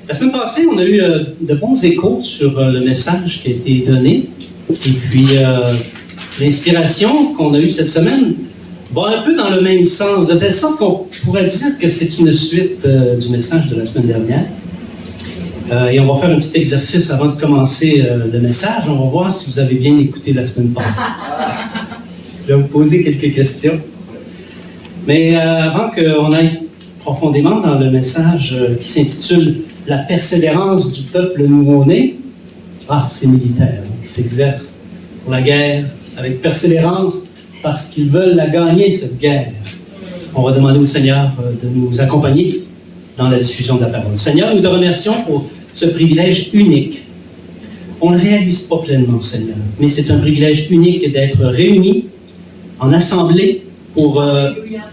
La semaine passée, on a eu de bons échos sur le message qui a été donné. Et puis, l'inspiration qu'on a eue cette semaine va un peu dans le même sens, de telle sorte qu'on pourrait dire que c'est une suite du message de la semaine dernière. Et on va faire un petit exercice avant de commencer le message. On va voir si vous avez bien écouté la semaine passée. Je vais vous poser quelques questions. Mais avant qu'on aille profondément dans le message qui s'intitule « La persévérance du peuple nouveau-né », c'est militaire, ils s'exercent pour la guerre avec persévérance parce qu'ils veulent la gagner, cette guerre. On va demander au Seigneur de nous accompagner dans la diffusion de la parole. Seigneur, nous te remercions pour ce privilège unique. On ne le réalise pas pleinement, Seigneur, mais c'est un privilège unique d'être réunis en assemblée pour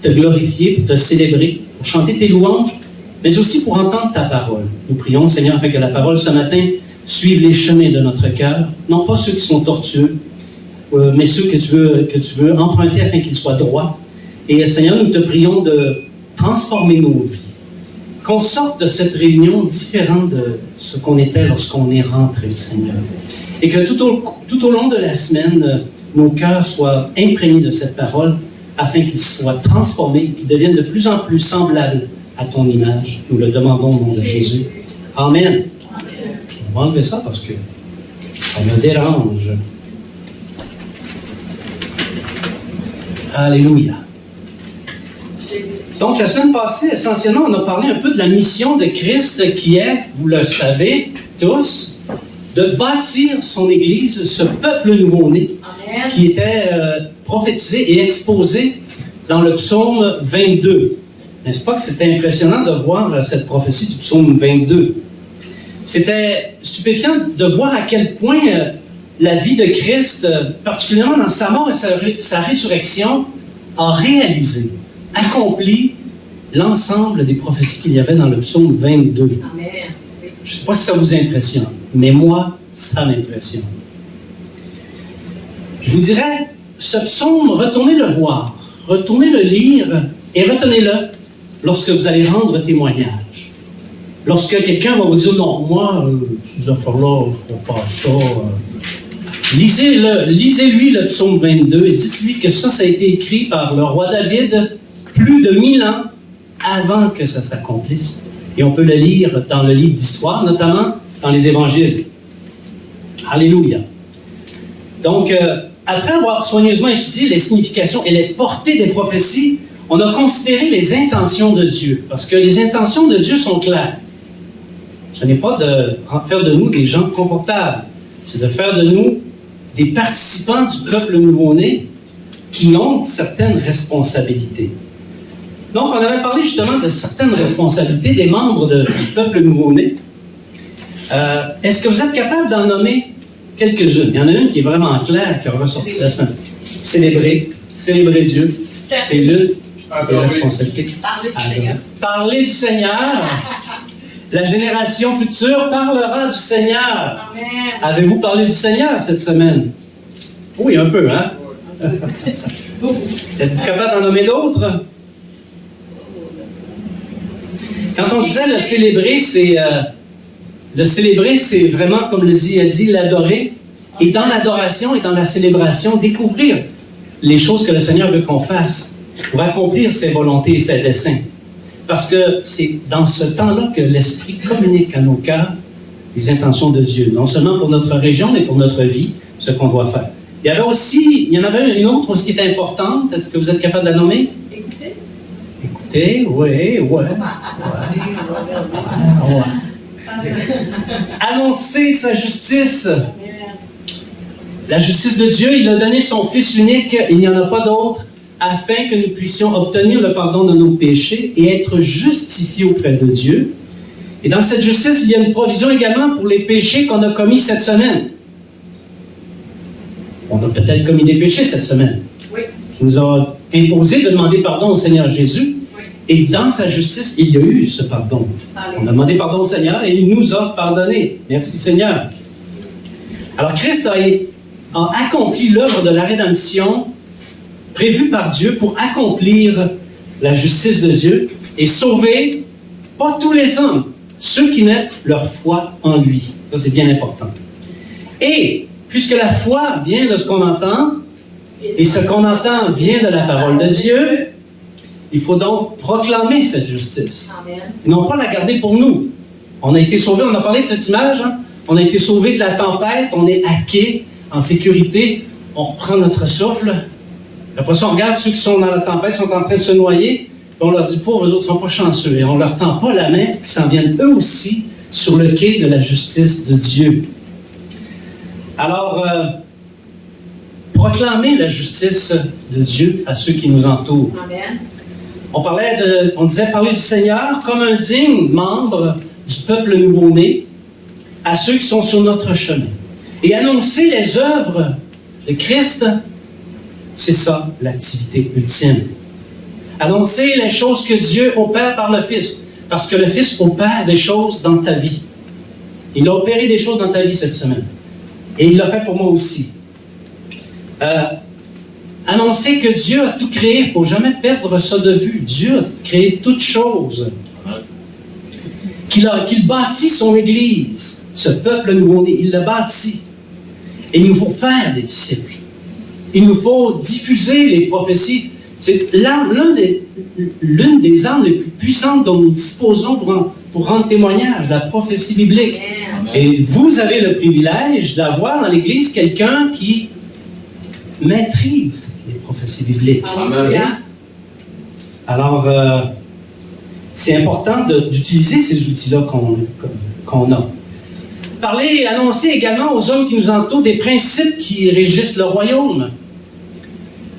te glorifier, pour te célébrer, pour chanter tes louanges, mais aussi pour entendre ta parole. Nous prions, Seigneur, afin que la parole ce matin suive les chemins de notre cœur, non pas ceux qui sont tortueux, mais ceux que tu veux emprunter afin qu'ils soient droits. Et Seigneur, nous te prions de transformer nos vies, qu'on sorte de cette réunion différente de ce qu'on était lorsqu'on est rentré, Seigneur. Et que tout au long de la semaine, nos cœurs soient imprégnés de cette parole afin qu'ils soient transformés, qu'ils deviennent de plus en plus semblables à ton image. Nous le demandons au nom de Jésus. Amen. On va enlever ça parce que ça me dérange. Alléluia. Donc, la semaine passée, essentiellement, on a parlé un peu de la mission de Christ qui est, vous le savez tous, de bâtir son Église, ce peuple nouveau-né, qui était prophétisé et exposé dans le psaume 22. N'est-ce pas que c'était impressionnant de voir cette prophétie du psaume 22? C'était stupéfiant de voir à quel point la vie de Christ, particulièrement dans sa mort et sa résurrection, a réalisé, accompli l'ensemble des prophéties qu'il y avait dans le psaume 22. Amen. Je ne sais pas si ça vous impressionne, mais moi, ça m'impressionne. Je vous dirais, ce psaume, retournez le voir, retournez le lire et retenez-le lorsque vous allez rendre témoignage. Lorsque quelqu'un va vous dire « Non, moi, ces affaires-là, je ne crois pas à ça. » Lisez-lui le psaume 22 et dites-lui que ça a été écrit par le roi David plus de 1000 ans avant que ça s'accomplisse. Et on peut le lire dans le livre d'histoire, notamment dans les évangiles. Alléluia. Donc, après avoir soigneusement étudié les significations et les portées des prophéties, on a considéré les intentions de Dieu, parce que les intentions de Dieu sont claires. Ce n'est pas de faire de nous des gens confortables, c'est de faire de nous des participants du peuple nouveau-né qui ont certaines responsabilités. Donc, on avait parlé justement de certaines responsabilités des membres du peuple nouveau-né. Est-ce que vous êtes capable d'en nommer quelques-unes? Il y en a une qui est vraiment claire, qui a ressorti la semaine. Célébrer Dieu, c'est l'une des responsabilités. Parler du Seigneur. La génération future parlera du Seigneur. Amen. Avez-vous parlé du Seigneur cette semaine? Oui, un peu, hein? Êtes-vous capable d'en nommer d'autres? Quand on disait le célébrer, c'est vraiment, comme a dit, l'adorer. Et dans l'adoration et dans la célébration, découvrir les choses que le Seigneur veut qu'on fasse pour accomplir ses volontés et ses desseins. Parce que c'est dans ce temps-là que l'Esprit communique à nos cœurs les intentions de Dieu. Non seulement pour notre région, mais pour notre vie, ce qu'on doit faire. Il y en avait une autre aussi qui est importante. Est-ce que vous êtes capable de la nommer? Écouter, oui. Annoncer sa justice. La justice de Dieu, il a donné son Fils unique, il n'y en a pas d'autre, afin que nous puissions obtenir le pardon de nos péchés et être justifiés auprès de Dieu. Et dans cette justice, il y a une provision également pour les péchés qu'on a commis cette semaine. On a peut-être commis des péchés cette semaine. Oui. Qui nous a imposé de demander pardon au Seigneur Jésus. Oui. Et dans sa justice, il y a eu ce pardon. Allez. On a demandé pardon au Seigneur et il nous a pardonné. Merci Seigneur. Alors Christ a accompli l'œuvre de la rédemption prévue par Dieu pour accomplir la justice de Dieu et sauver, pas tous les hommes, ceux qui mettent leur foi en lui. Ça, c'est bien important. Et, puisque la foi vient de ce qu'on entend, et ce qu'on entend vient de la parole de Dieu, il faut donc proclamer cette justice. Amen. Non pas la garder pour nous. On a été sauvés, on a parlé de cette image, hein? On a été sauvés de la tempête, on est à quai, en sécurité, on reprend notre souffle. Après ça, on regarde ceux qui sont dans la tempête, sont en train de se noyer, et on leur dit, pauvres, eux autres ne sont pas chanceux. Et on ne leur tend pas la main pour qu'ils s'en viennent eux aussi sur le quai de la justice de Dieu. Alors, proclamer la justice de Dieu à ceux qui nous entourent. Amen. On disait parler du Seigneur comme un digne membre du peuple nouveau-né à ceux qui sont sur notre chemin. Et annoncer les œuvres de Christ, c'est ça l'activité ultime. Annoncer les choses que Dieu opère par le Fils. Parce que le Fils opère des choses dans ta vie. Il a opéré des choses dans ta vie cette semaine. Et il l'a fait pour moi aussi. Annoncer que Dieu a tout créé, il ne faut jamais perdre ça de vue. Dieu a créé toutes choses. Qu'il bâtit son Église, ce peuple nouveau-né, il l'a bâti. Et il nous faut faire des disciples. Il nous faut diffuser les prophéties. C'est l'une des armes les plus puissantes dont nous disposons pour rendre témoignage, la prophétie biblique. Amen. Et vous avez le privilège d'avoir dans l'Église quelqu'un qui maîtrise les prophéties bibliques. Amen. Alors, c'est important d'utiliser ces outils-là qu'on a. Parler et annoncer également aux hommes qui nous entourent des principes qui régissent le royaume.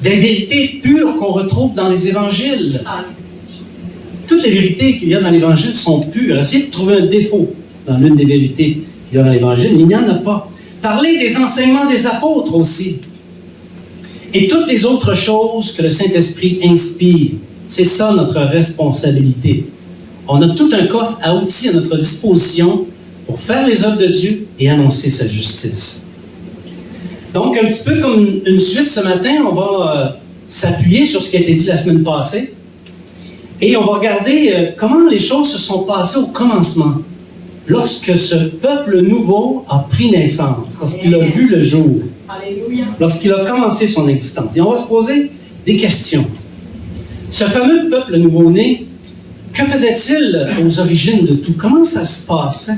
Des vérités pures qu'on retrouve dans les évangiles. Amen. Toutes les vérités qu'il y a dans l'évangile sont pures. Essayez de trouver un défaut dans l'une des vérités qu'il y a dans l'évangile, mais il n'y en a pas. Parler des enseignements des apôtres aussi. Et toutes les autres choses que le Saint-Esprit inspire. C'est ça notre responsabilité. On a tout un coffre à outils à notre disposition pour faire les œuvres de Dieu et annoncer sa justice. Donc, un petit peu comme une suite ce matin, on va s'appuyer sur ce qui a été dit la semaine passée et on va regarder comment les choses se sont passées au commencement, lorsque ce peuple nouveau a pris naissance, lorsqu'il a vu le jour, Alléluia. lorsqu'il a commencé son existence. Et on va se poser des questions. Ce fameux peuple nouveau-né, que faisait-il aux origines de tout? Comment ça se passait?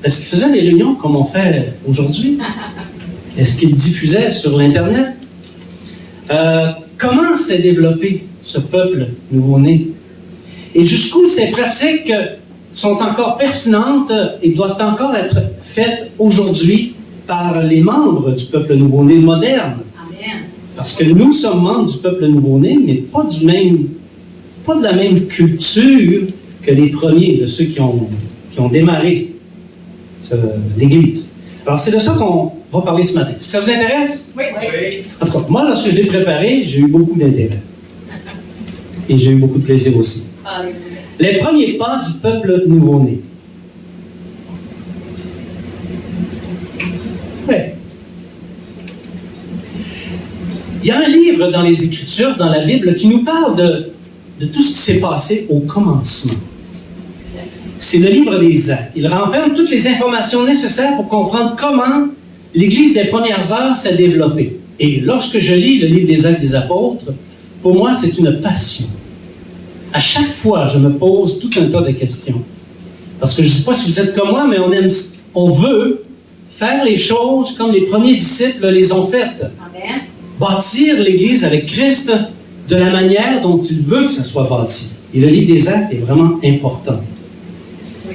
Est-ce qu'il faisait des réunions comme on fait aujourd'hui? Est-ce qu'il diffusait sur l'Internet? Comment s'est développé ce peuple nouveau-né? Et jusqu'où ces pratiques sont encore pertinentes et doivent encore être faites aujourd'hui par les membres du peuple nouveau-né moderne? Amen. Parce que nous sommes membres du peuple nouveau-né, mais pas de la même culture que les premiers, de ceux qui ont démarré l'Église. Alors, c'est de ça qu'on va parler ce matin. Est-ce que ça vous intéresse? Oui. En tout cas, moi, lorsque je l'ai préparé, j'ai eu beaucoup d'intérêt. Et j'ai eu beaucoup de plaisir aussi. Alléluia. Les premiers pas du peuple nouveau-né. Ouais. Il y a un livre dans les Écritures, dans la Bible, qui nous parle de tout ce qui s'est passé au commencement. C'est le livre des Actes. Il renferme toutes les informations nécessaires pour comprendre comment l'Église des premières heures s'est développée. Et lorsque je lis le livre des Actes des Apôtres, pour moi, c'est une passion. À chaque fois, je me pose tout un tas de questions. Parce que je ne sais pas si vous êtes comme moi, mais on veut faire les choses comme les premiers disciples les ont faites. Amen. Bâtir l'Église avec Christ de la manière dont il veut que ça soit bâti. Et le livre des Actes est vraiment important.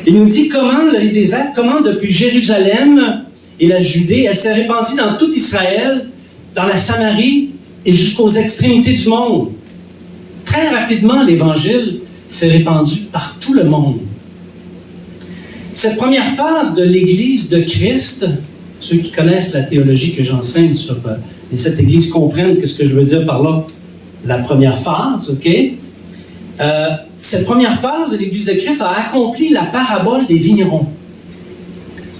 Il nous dit comment, le livre des Actes, comment depuis Jérusalem et la Judée, elle s'est répandue dans tout Israël, dans la Samarie et jusqu'aux extrémités du monde. Très rapidement, l'Évangile s'est répandu par tout le monde. Cette première phase de l'Église de Christ, ceux qui connaissent la théologie que j'enseigne sur cette Église comprennent ce que je veux dire par là, la première phase, OK? Cette première phase de l'Église de Christ a accompli la parabole des vignerons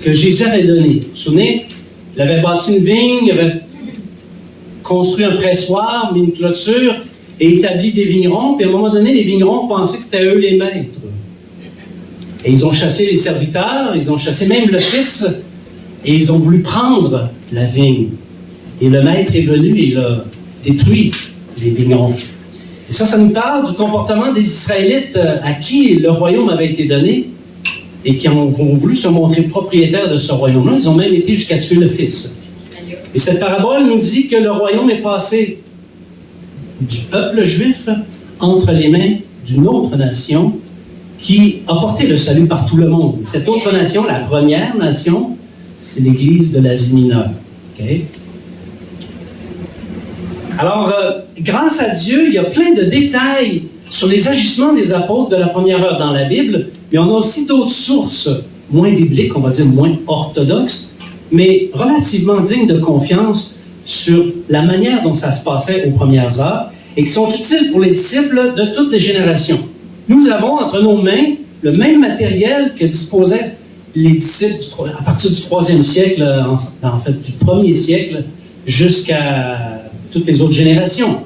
que Jésus avait donnée. Vous vous souvenez? Il avait bâti une vigne, il avait construit un pressoir, mis une clôture et établi des vignerons. Puis à un moment donné, les vignerons pensaient que c'était eux les maîtres. Et ils ont chassé les serviteurs, ils ont chassé même le fils, et ils ont voulu prendre la vigne. Et le maître est venu et il a détruit les vignerons. Et ça nous parle du comportement des Israélites à qui le royaume avait été donné et qui ont voulu se montrer propriétaires de ce royaume-là. Ils ont même été jusqu'à tuer le fils. Et cette parabole nous dit que le royaume est passé du peuple juif entre les mains d'une autre nation qui a porté le salut par tout le monde. Cette autre nation, la première nation, c'est l'Église de l'Asie mineure. Okay? Alors, grâce à Dieu, il y a plein de détails sur les agissements des apôtres de la première heure dans la Bible, mais on a aussi d'autres sources moins bibliques, on va dire moins orthodoxes, mais relativement dignes de confiance sur la manière dont ça se passait aux premières heures et qui sont utiles pour les disciples de toutes les générations. Nous avons entre nos mains le même matériel que disposaient les disciples à partir du 3e siècle, en fait du 1er siècle, jusqu'à toutes les autres générations.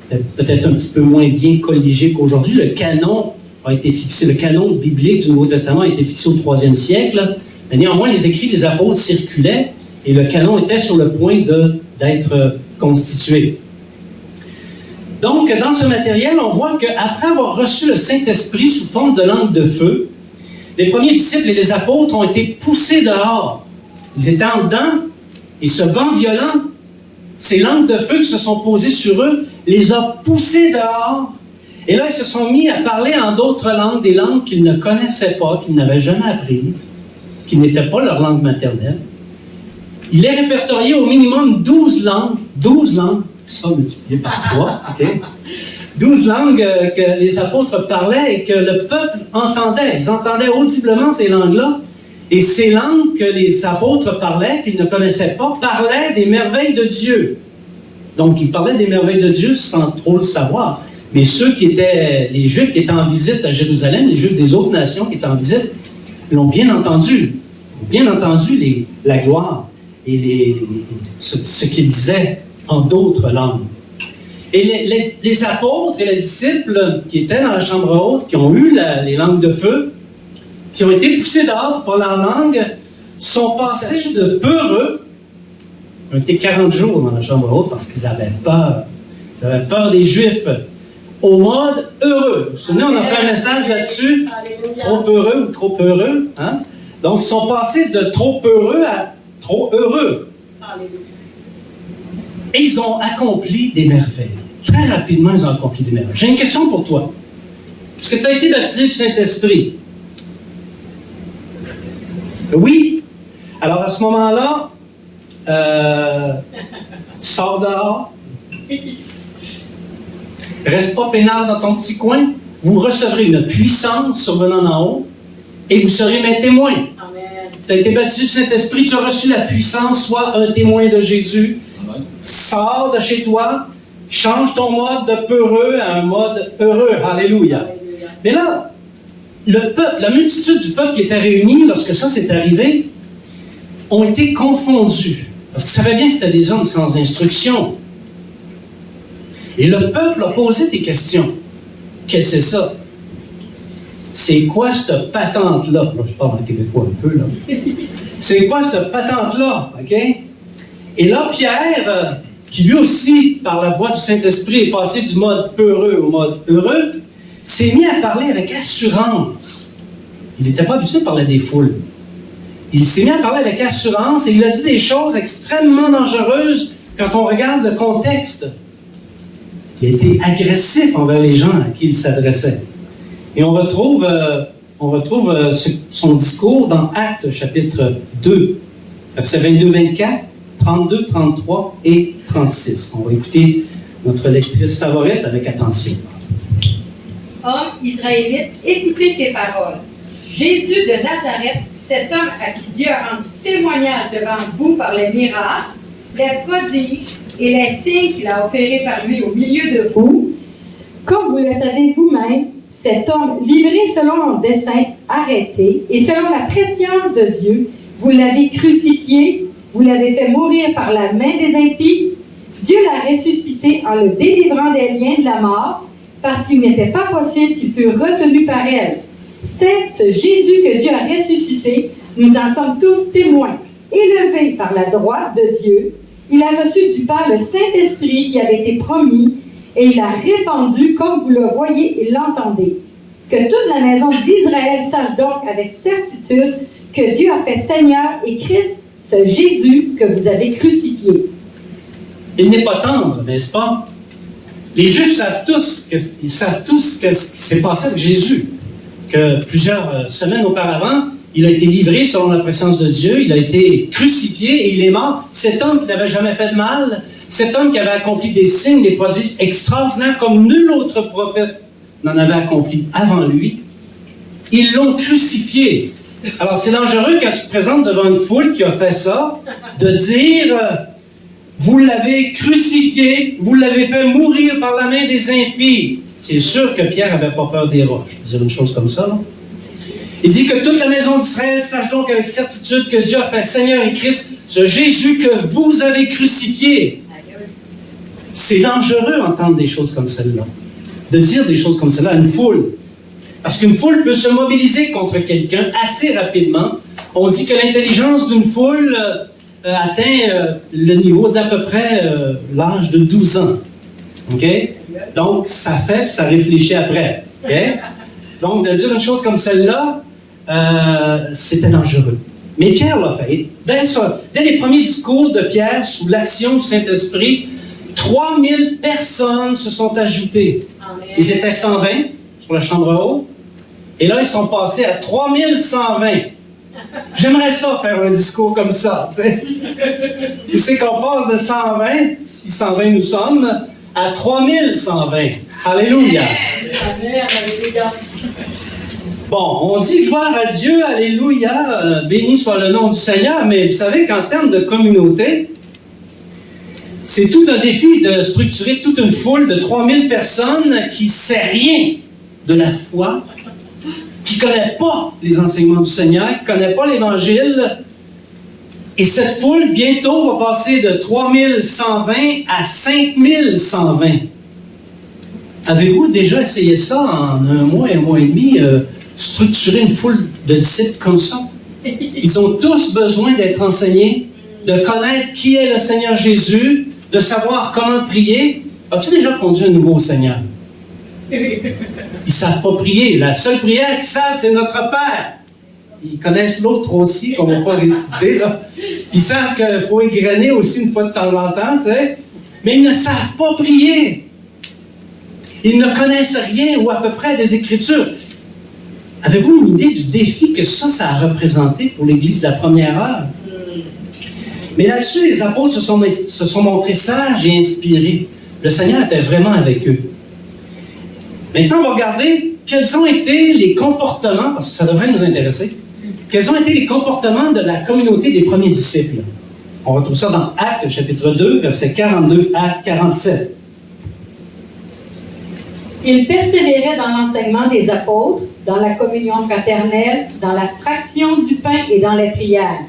C'était peut-être un petit peu moins bien colligé qu'aujourd'hui. Le canon a été fixé, le canon biblique du Nouveau Testament a été fixé au 3e siècle. Mais néanmoins, les écrits des apôtres circulaient et le canon était sur le point d'être constitué. Donc, dans ce matériel, on voit qu'après avoir reçu le Saint-Esprit sous forme de langue de feu, les premiers disciples et les apôtres ont été poussés dehors. Ils étaient en dedans et ce vent violent, ces langues de feu qui se sont posées sur eux, les a poussés dehors. Et là, ils se sont mis à parler en d'autres langues, des langues qu'ils ne connaissaient pas, qu'ils n'avaient jamais apprises, qui n'étaient pas leur langue maternelle. Il est répertorié au minimum 12 langues, ça multiplié par 3, OK? 12 langues que les apôtres parlaient et que le peuple entendait. Ils entendaient audiblement ces langues-là. Et ces langues que les apôtres parlaient, qu'ils ne connaissaient pas, parlaient des merveilles de Dieu. Donc, ils parlaient des merveilles de Dieu sans trop le savoir. Mais ceux qui étaient, les Juifs qui étaient en visite à Jérusalem, les Juifs des autres nations qui étaient en visite, l'ont bien entendu. Bien entendu la gloire et ce qu'ils disaient en d'autres langues. Et les apôtres et les disciples qui étaient dans la chambre haute, qui ont eu les langues de feu, qui ont été poussés dehors pour leur langue, sont passés de peureux. Ils ont été 40 jours dans la chambre haute parce qu'ils avaient peur. Ils avaient peur des Juifs. Au mode heureux. Vous vous souvenez, on a fait un message là-dessus. Trop heureux ou trop heureux. Hein? Donc, ils sont passés de trop heureux à trop heureux. Et ils ont accompli des merveilles. Très rapidement, ils ont accompli des merveilles. J'ai une question pour toi. Est-ce que tu as été baptisé du Saint-Esprit? Oui. Alors, à ce moment-là, tu sors dehors. Reste pas peinard dans ton petit coin. Vous recevrez une puissance survenant d'en haut et vous serez mes témoins. Tu as été baptisé du Saint-Esprit, tu as reçu la puissance, sois un témoin de Jésus. Amen. Sors de chez toi, change ton mode de peureux à un mode heureux. Alléluia. Alléluia. Mais là, le peuple, la multitude du peuple qui était réunie lorsque ça s'est arrivé, ont été confondus. Parce qu'ils savaient bien que c'était des hommes sans instruction. Et le peuple a posé des questions. Qu'est-ce que c'est ça? C'est quoi cette patente-là? Là, je parle en québécois un peu, là. C'est quoi cette patente-là? OK? Et là, Pierre, qui lui aussi, par la voix du Saint-Esprit, est passé du mode peureux au mode heureux, s'est mis à parler avec assurance. Il n'était pas habitué de parler des foules. Il s'est mis à parler avec assurance et il a dit des choses extrêmement dangereuses quand on regarde le contexte. Il a été agressif envers les gens à qui il s'adressait. Et on retrouve son discours dans Actes, chapitre 2, versets 22-24, 32, 33 et 36. On va écouter notre lectrice favorite avec attention. Hommes israélites, écoutez ces paroles. Jésus de Nazareth, cet homme à qui Dieu a rendu témoignage devant vous par les miracles, les prodiges et les signes qu'il a opérés par lui au milieu de vous, comme vous le savez vous-même, cet homme, livré selon mon dessein, arrêté, et selon la prescience de Dieu, vous l'avez crucifié, vous l'avez fait mourir par la main des impies. Dieu l'a ressuscité en le délivrant des liens de la mort, parce qu'il n'était pas possible qu'il fût retenu par elle. C'est ce Jésus que Dieu a ressuscité. Nous en sommes tous témoins. Élevé par la droite de Dieu, il a reçu du Père le Saint-Esprit qui avait été promis et il a répandu comme vous le voyez et l'entendez. Que toute la maison d'Israël sache donc avec certitude que Dieu a fait Seigneur et Christ, ce Jésus que vous avez crucifié. Il n'est pas tendre, n'est-ce pas? Les Juifs savent tous ce qui s'est passé avec Jésus, que plusieurs semaines auparavant, il a été livré selon la présence de Dieu, il a été crucifié et il est mort. Cet homme qui n'avait jamais fait de mal, cet homme qui avait accompli des signes, des prodiges extraordinaires comme nul autre prophète n'en avait accompli avant lui, ils l'ont crucifié. Alors c'est dangereux quand tu te présentes devant une foule qui a fait ça, de dire vous l'avez crucifié, vous l'avez fait mourir par la main des impies. C'est sûr que Pierre n'avait pas peur des roches. Dire une chose comme ça, non? Il dit que toute la maison d'Israël sache donc avec certitude que Dieu a fait Seigneur et Christ, ce Jésus que vous avez crucifié. C'est dangereux d'entendre des choses comme celle-là, de dire des choses comme celle-là à une foule. Parce qu'une foule peut se mobiliser contre quelqu'un assez rapidement. On dit que l'intelligence d'une foule atteint le niveau d'à peu près l'âge de 12 ans. OK? Donc, ça fait puis ça réfléchit après. OK? Donc, de dire une chose comme celle-là, c'était dangereux. Mais Pierre l'a fait. Dès les premiers discours de Pierre, sous l'action du Saint-Esprit, 3000 personnes se sont ajoutées. Amen. Ils étaient 120 sur la chambre haute. Et là, ils sont passés à 3120. J'aimerais ça, faire un discours comme ça, tu sais. Où c'est qu'on passe de 120, si 120 nous sommes, à 3120. Alléluia. Amen. Alléluia. Bon, on dit gloire à Dieu, alléluia, béni soit le nom du Seigneur, mais vous savez qu'en termes de communauté, c'est tout un défi de structurer toute une foule de 3000 personnes qui ne sait rien de la foi, qui ne connaît pas les enseignements du Seigneur, qui ne connaît pas l'Évangile. Et cette foule, bientôt, va passer de 3120 à 5120. Avez-vous déjà essayé ça en un mois et demi, structurer une foule de disciples comme ça? Ils ont tous besoin d'être enseignés, de connaître qui est le Seigneur Jésus, de savoir comment prier. As-tu déjà conduit un nouveau au Seigneur? Ils ne savent pas prier. La seule prière qu'ils savent, c'est notre Père. Ils connaissent l'autre aussi, qu'on ne va pas réciter, là. Ils savent qu'il faut égrener aussi une fois de temps en temps, tu sais. Mais ils ne savent pas prier. Ils ne connaissent rien ou à peu près des Écritures. Avez-vous une idée du défi que ça a représenté pour l'Église de la première heure? Mais là-dessus, les apôtres se sont montrés sages et inspirés. Le Seigneur était vraiment avec eux. Maintenant, on va regarder quels ont été les comportements, parce que ça devrait nous intéresser, quels ont été les comportements de la communauté des premiers disciples. On retrouve ça dans Actes, chapitre 2, versets 42 à 47. Ils persévéraient dans l'enseignement des apôtres, dans la communion fraternelle, dans la fraction du pain et dans les prières.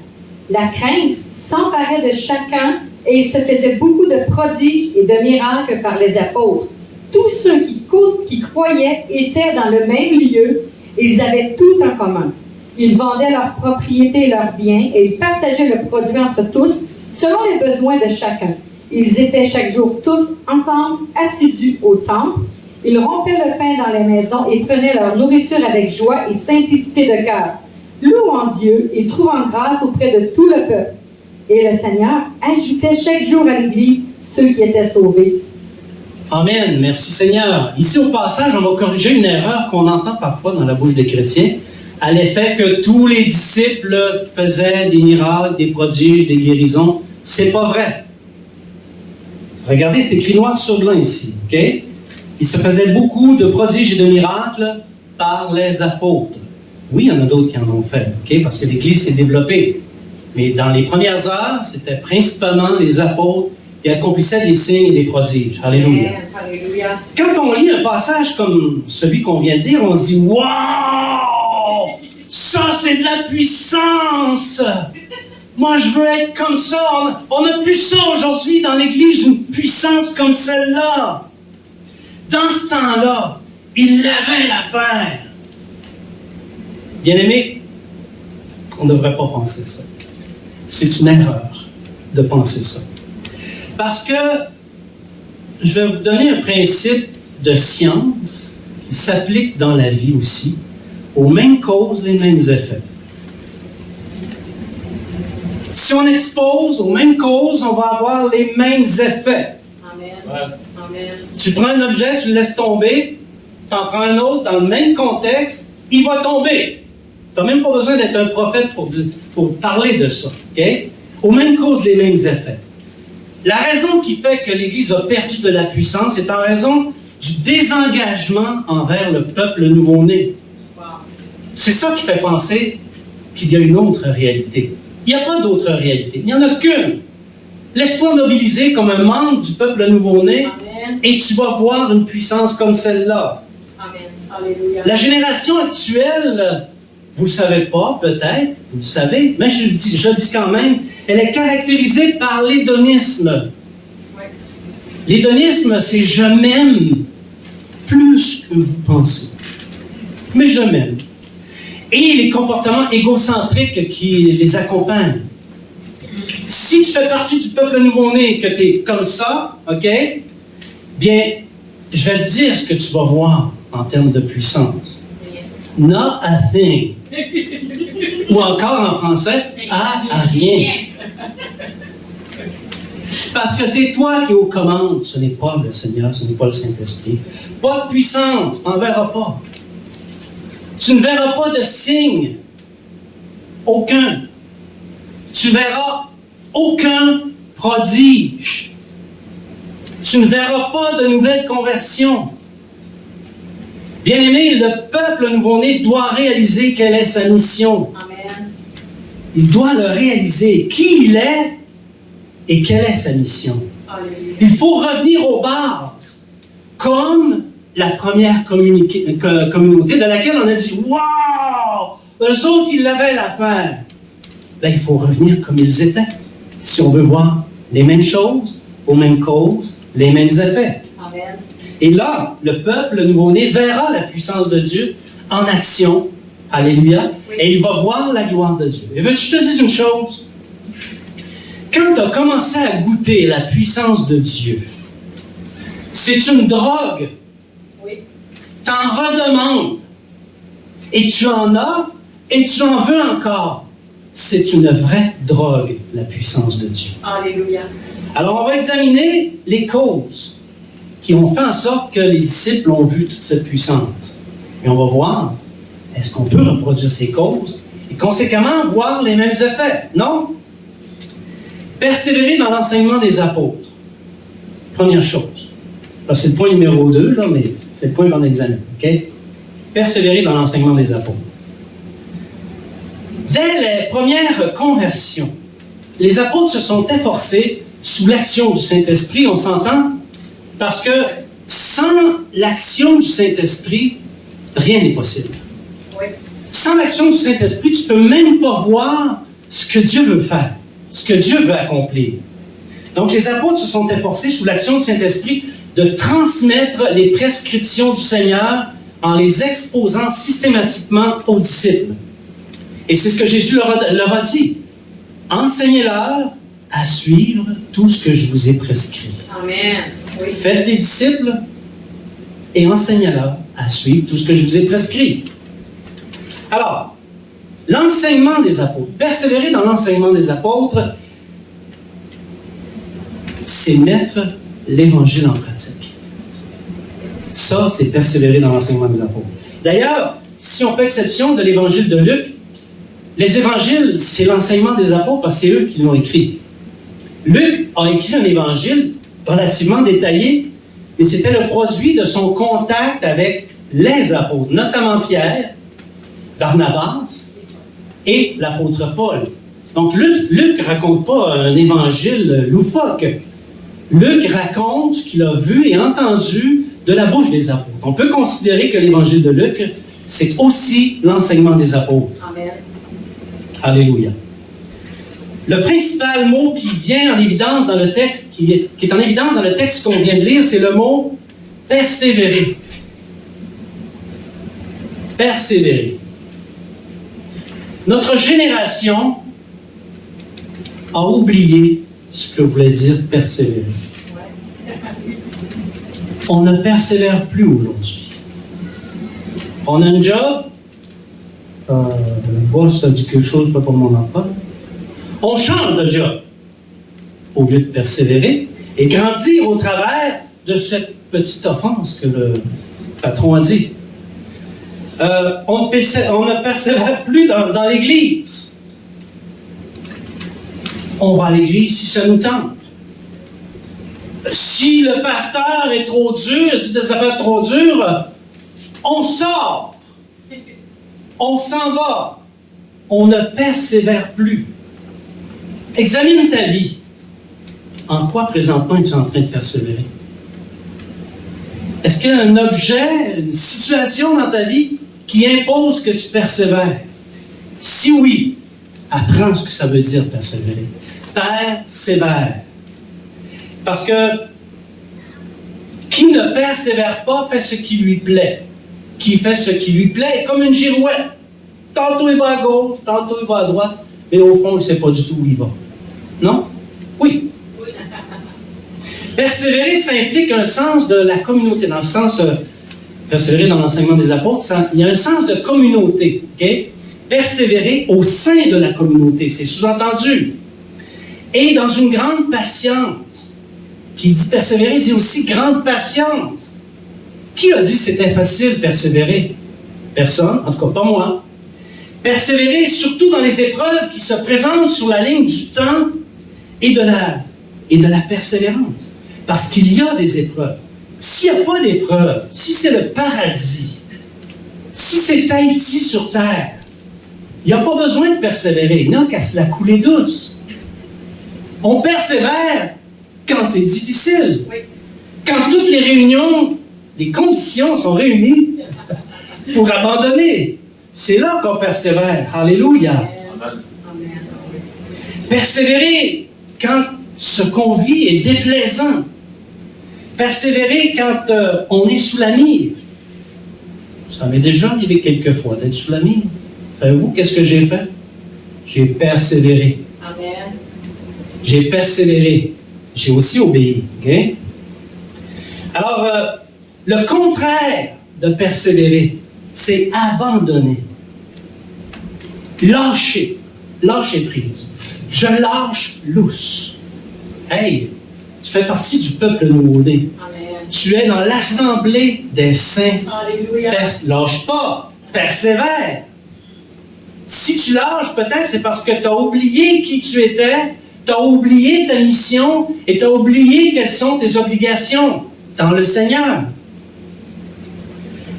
La crainte s'emparait de chacun et il se faisait beaucoup de prodiges et de miracles par les apôtres. Tous ceux qui croyaient étaient dans le même lieu et ils avaient tout en commun. Ils vendaient leurs propriétés et leurs biens et ils partageaient le produit entre tous selon les besoins de chacun. Ils étaient chaque jour tous ensemble, assidus au temple. Ils rompaient le pain dans les maisons et prenaient leur nourriture avec joie et simplicité de cœur, louant Dieu et trouvant grâce auprès de tout le peuple. Et le Seigneur ajoutait chaque jour à l'Église ceux qui étaient sauvés. Amen. Merci Seigneur. Ici au passage, on va corriger une erreur qu'on entend parfois dans la bouche des chrétiens, à l'effet que tous les disciples faisaient des miracles, des prodiges, des guérisons. C'est pas vrai. Regardez, c'est écrit noir sur blanc ici, OK? Il se faisait beaucoup de prodiges et de miracles par les apôtres. Oui, il y en a d'autres qui en ont fait, OK? Parce que l'Église s'est développée. Mais dans les premières heures, c'était principalement les apôtres qui accomplissaient des signes et des prodiges. Alléluia. Alléluia. Quand on lit un passage comme celui qu'on vient de lire, on se dit « Wow! Ça, c'est de la puissance! Moi, je veux être comme ça! On n'a plus ça aujourd'hui dans l'Église, une puissance comme celle-là! » Dans ce temps-là, il levait l'affaire. Bien-aimés, on ne devrait pas penser ça. C'est une erreur de penser ça. Parce que je vais vous donner un principe de science qui s'applique dans la vie aussi, aux mêmes causes, les mêmes effets. Si on expose aux mêmes causes, on va avoir les mêmes effets. Amen. Ouais. Amen. Tu prends un objet, tu le laisses tomber, tu en prends un autre dans le même contexte, il va tomber. Tu n'as même pas besoin d'être un prophète pour parler de ça. Okay? Aux mêmes causes, les mêmes effets. La raison qui fait que l'Église a perdu de la puissance est en raison du désengagement envers le peuple nouveau-né. Wow. C'est ça qui fait penser qu'il y a une autre réalité. Il n'y a pas d'autre réalité. Il n'y en a qu'une. Laisse-toi mobiliser comme un membre du peuple nouveau-né Amen. et tu vas voir une puissance comme celle-là. Amen. Alléluia. La génération actuelle, vous ne le savez pas, peut-être, vous le savez, mais je le dis quand même, elle est caractérisée par l'hédonisme. Oui. L'hédonisme, c'est je m'aime plus que vous pensez. Mais je m'aime. Et les comportements égocentriques qui les accompagnent. Si tu fais partie du peuple nouveau-né et que tu es comme ça, OK, bien, je vais te dire ce que tu vas voir en termes de puissance. Not a thing. Ou encore en français, à rien. Parce que c'est toi qui es aux commandes, ce n'est pas le Seigneur, ce n'est pas le Saint-Esprit. Pas de puissance, tu n'en verras pas. Tu ne verras pas de signe. Aucun. Tu verras aucun prodige. Tu ne verras pas de nouvelles conversions. Bien-aimé, le peuple nouveau-né doit réaliser quelle est sa mission. Amen. Il doit le réaliser, qui il est et quelle est sa mission. Alléluia. Il faut revenir aux bases, comme la première communauté de laquelle on a dit « Wow! Eux autres, ils l'avaient l'affaire. » Ben, il faut revenir comme ils étaient, si on veut voir les mêmes choses, aux mêmes causes, les mêmes effets. Amen. Et là, le peuple nouveau-né verra la puissance de Dieu en action. Alléluia. Oui. Et il va voir la gloire de Dieu. Et veux-tu que je te dise une chose? Quand tu as commencé à goûter la puissance de Dieu, c'est une drogue. Oui. Tu en redemandes. Et tu en as, et tu en veux encore. C'est une vraie drogue, la puissance de Dieu. Alléluia. Alors, on va examiner les causes qui ont fait en sorte que les disciples ont vu toute cette puissance. Et on va voir, est-ce qu'on peut reproduire ces causes et conséquemment voir les mêmes effets? Non? Persévérer dans l'enseignement des apôtres. Première chose. Là, c'est le point numéro 2, là, mais c'est le point qu'on examine. OK? Persévérer dans l'enseignement des apôtres. Dès les premières conversions, les apôtres se sont efforcés, sous l'action du Saint-Esprit, on s'entend? Parce que sans l'action du Saint-Esprit, rien n'est possible. Oui. Sans l'action du Saint-Esprit, tu ne peux même pas voir ce que Dieu veut faire, ce que Dieu veut accomplir. Donc, les apôtres se sont efforcés, sous l'action du Saint-Esprit, de transmettre les prescriptions du Seigneur en les exposant systématiquement aux disciples. Et c'est ce que Jésus leur a dit. Enseignez-leur à suivre tout ce que je vous ai prescrit. Amen. Oui. Faites des disciples et enseignez-leur à suivre tout ce que je vous ai prescrit. Alors, l'enseignement des apôtres, persévérer dans l'enseignement des apôtres, c'est mettre l'Évangile en pratique. Ça, c'est persévérer dans l'enseignement des apôtres. D'ailleurs, si on fait exception de l'Évangile de Luc, les évangiles, c'est l'enseignement des apôtres parce que c'est eux qui l'ont écrit. Luc a écrit un évangile relativement détaillé, mais c'était le produit de son contact avec les apôtres, notamment Pierre, Barnabas et l'apôtre Paul. Donc, Luc ne raconte pas un évangile loufoque. Luc raconte ce qu'il a vu et entendu de la bouche des apôtres. On peut considérer que l'évangile de Luc, c'est aussi l'enseignement des apôtres. Amen. Alléluia. Le principal mot qui vient en évidence dans le texte, qui est en évidence dans le texte qu'on vient de lire, c'est le mot persévérer. Persévérer. Notre génération a oublié ce que voulait dire persévérer. On ne persévère plus aujourd'hui. On a un job, le boss a dit quelque chose, pas pour mon enfant. On change de job au lieu de persévérer et grandir au travers de cette petite offense que le patron a dit. On ne persévère plus dans l'Église. On va à l'Église si ça nous tente. Si le pasteur est trop dur, dit des affaires trop dures, on sort. On s'en va. On ne persévère plus. Examine ta vie. En quoi présentement es-tu en train de persévérer? Est-ce qu'il y a un objet, une situation dans ta vie qui impose que tu persévères? Si oui, apprends ce que ça veut dire persévérer. Persévère. Parce que qui ne persévère pas fait ce qui lui plaît. Qui fait ce qui lui plaît est comme une girouette. Tantôt il va à gauche, tantôt il va à droite, mais au fond, il ne sait pas du tout où il va. Non? Oui. Persévérer, ça implique un sens de la communauté. Dans le sens, persévérer dans l'enseignement des apôtres, il y a un sens de communauté. Okay? Persévérer au sein de la communauté, c'est sous-entendu. Et dans une grande patience. Qui dit persévérer, dit aussi grande patience. Qui a dit que c'était facile persévérer? Personne, en tout cas pas moi. Persévérer surtout dans les épreuves qui se présentent sur la ligne du temps et de la persévérance. Parce qu'il y a des épreuves. S'il n'y a pas d'épreuves, si c'est le paradis, si c'est Tahiti sur terre, il n'y a pas besoin de persévérer. Il n'y a qu'à se la couler douce. On persévère quand c'est difficile. Oui. Quand toutes les réunions, les conditions sont réunies pour abandonner. C'est là qu'on persévère. Alléluia. Amen. Persévérer quand ce qu'on vit est déplaisant. Persévérer quand on est sous la mire. Ça m'est déjà arrivé quelquefois d'être sous la mire. Savez-vous qu'est-ce que j'ai fait? J'ai persévéré. Amen. J'ai persévéré. J'ai aussi obéi. Okay? Alors, le contraire de persévérer, c'est abandonner. Lâcher prise. Je lâche lousse. Hey, tu fais partie du peuple nouveau-né. Tu es dans l'assemblée des saints. Alléluia. Lâche pas, persévère. Si tu lâches, peut-être c'est parce que tu as oublié qui tu étais, tu as oublié ta mission et tu as oublié quelles sont tes obligations dans le Seigneur.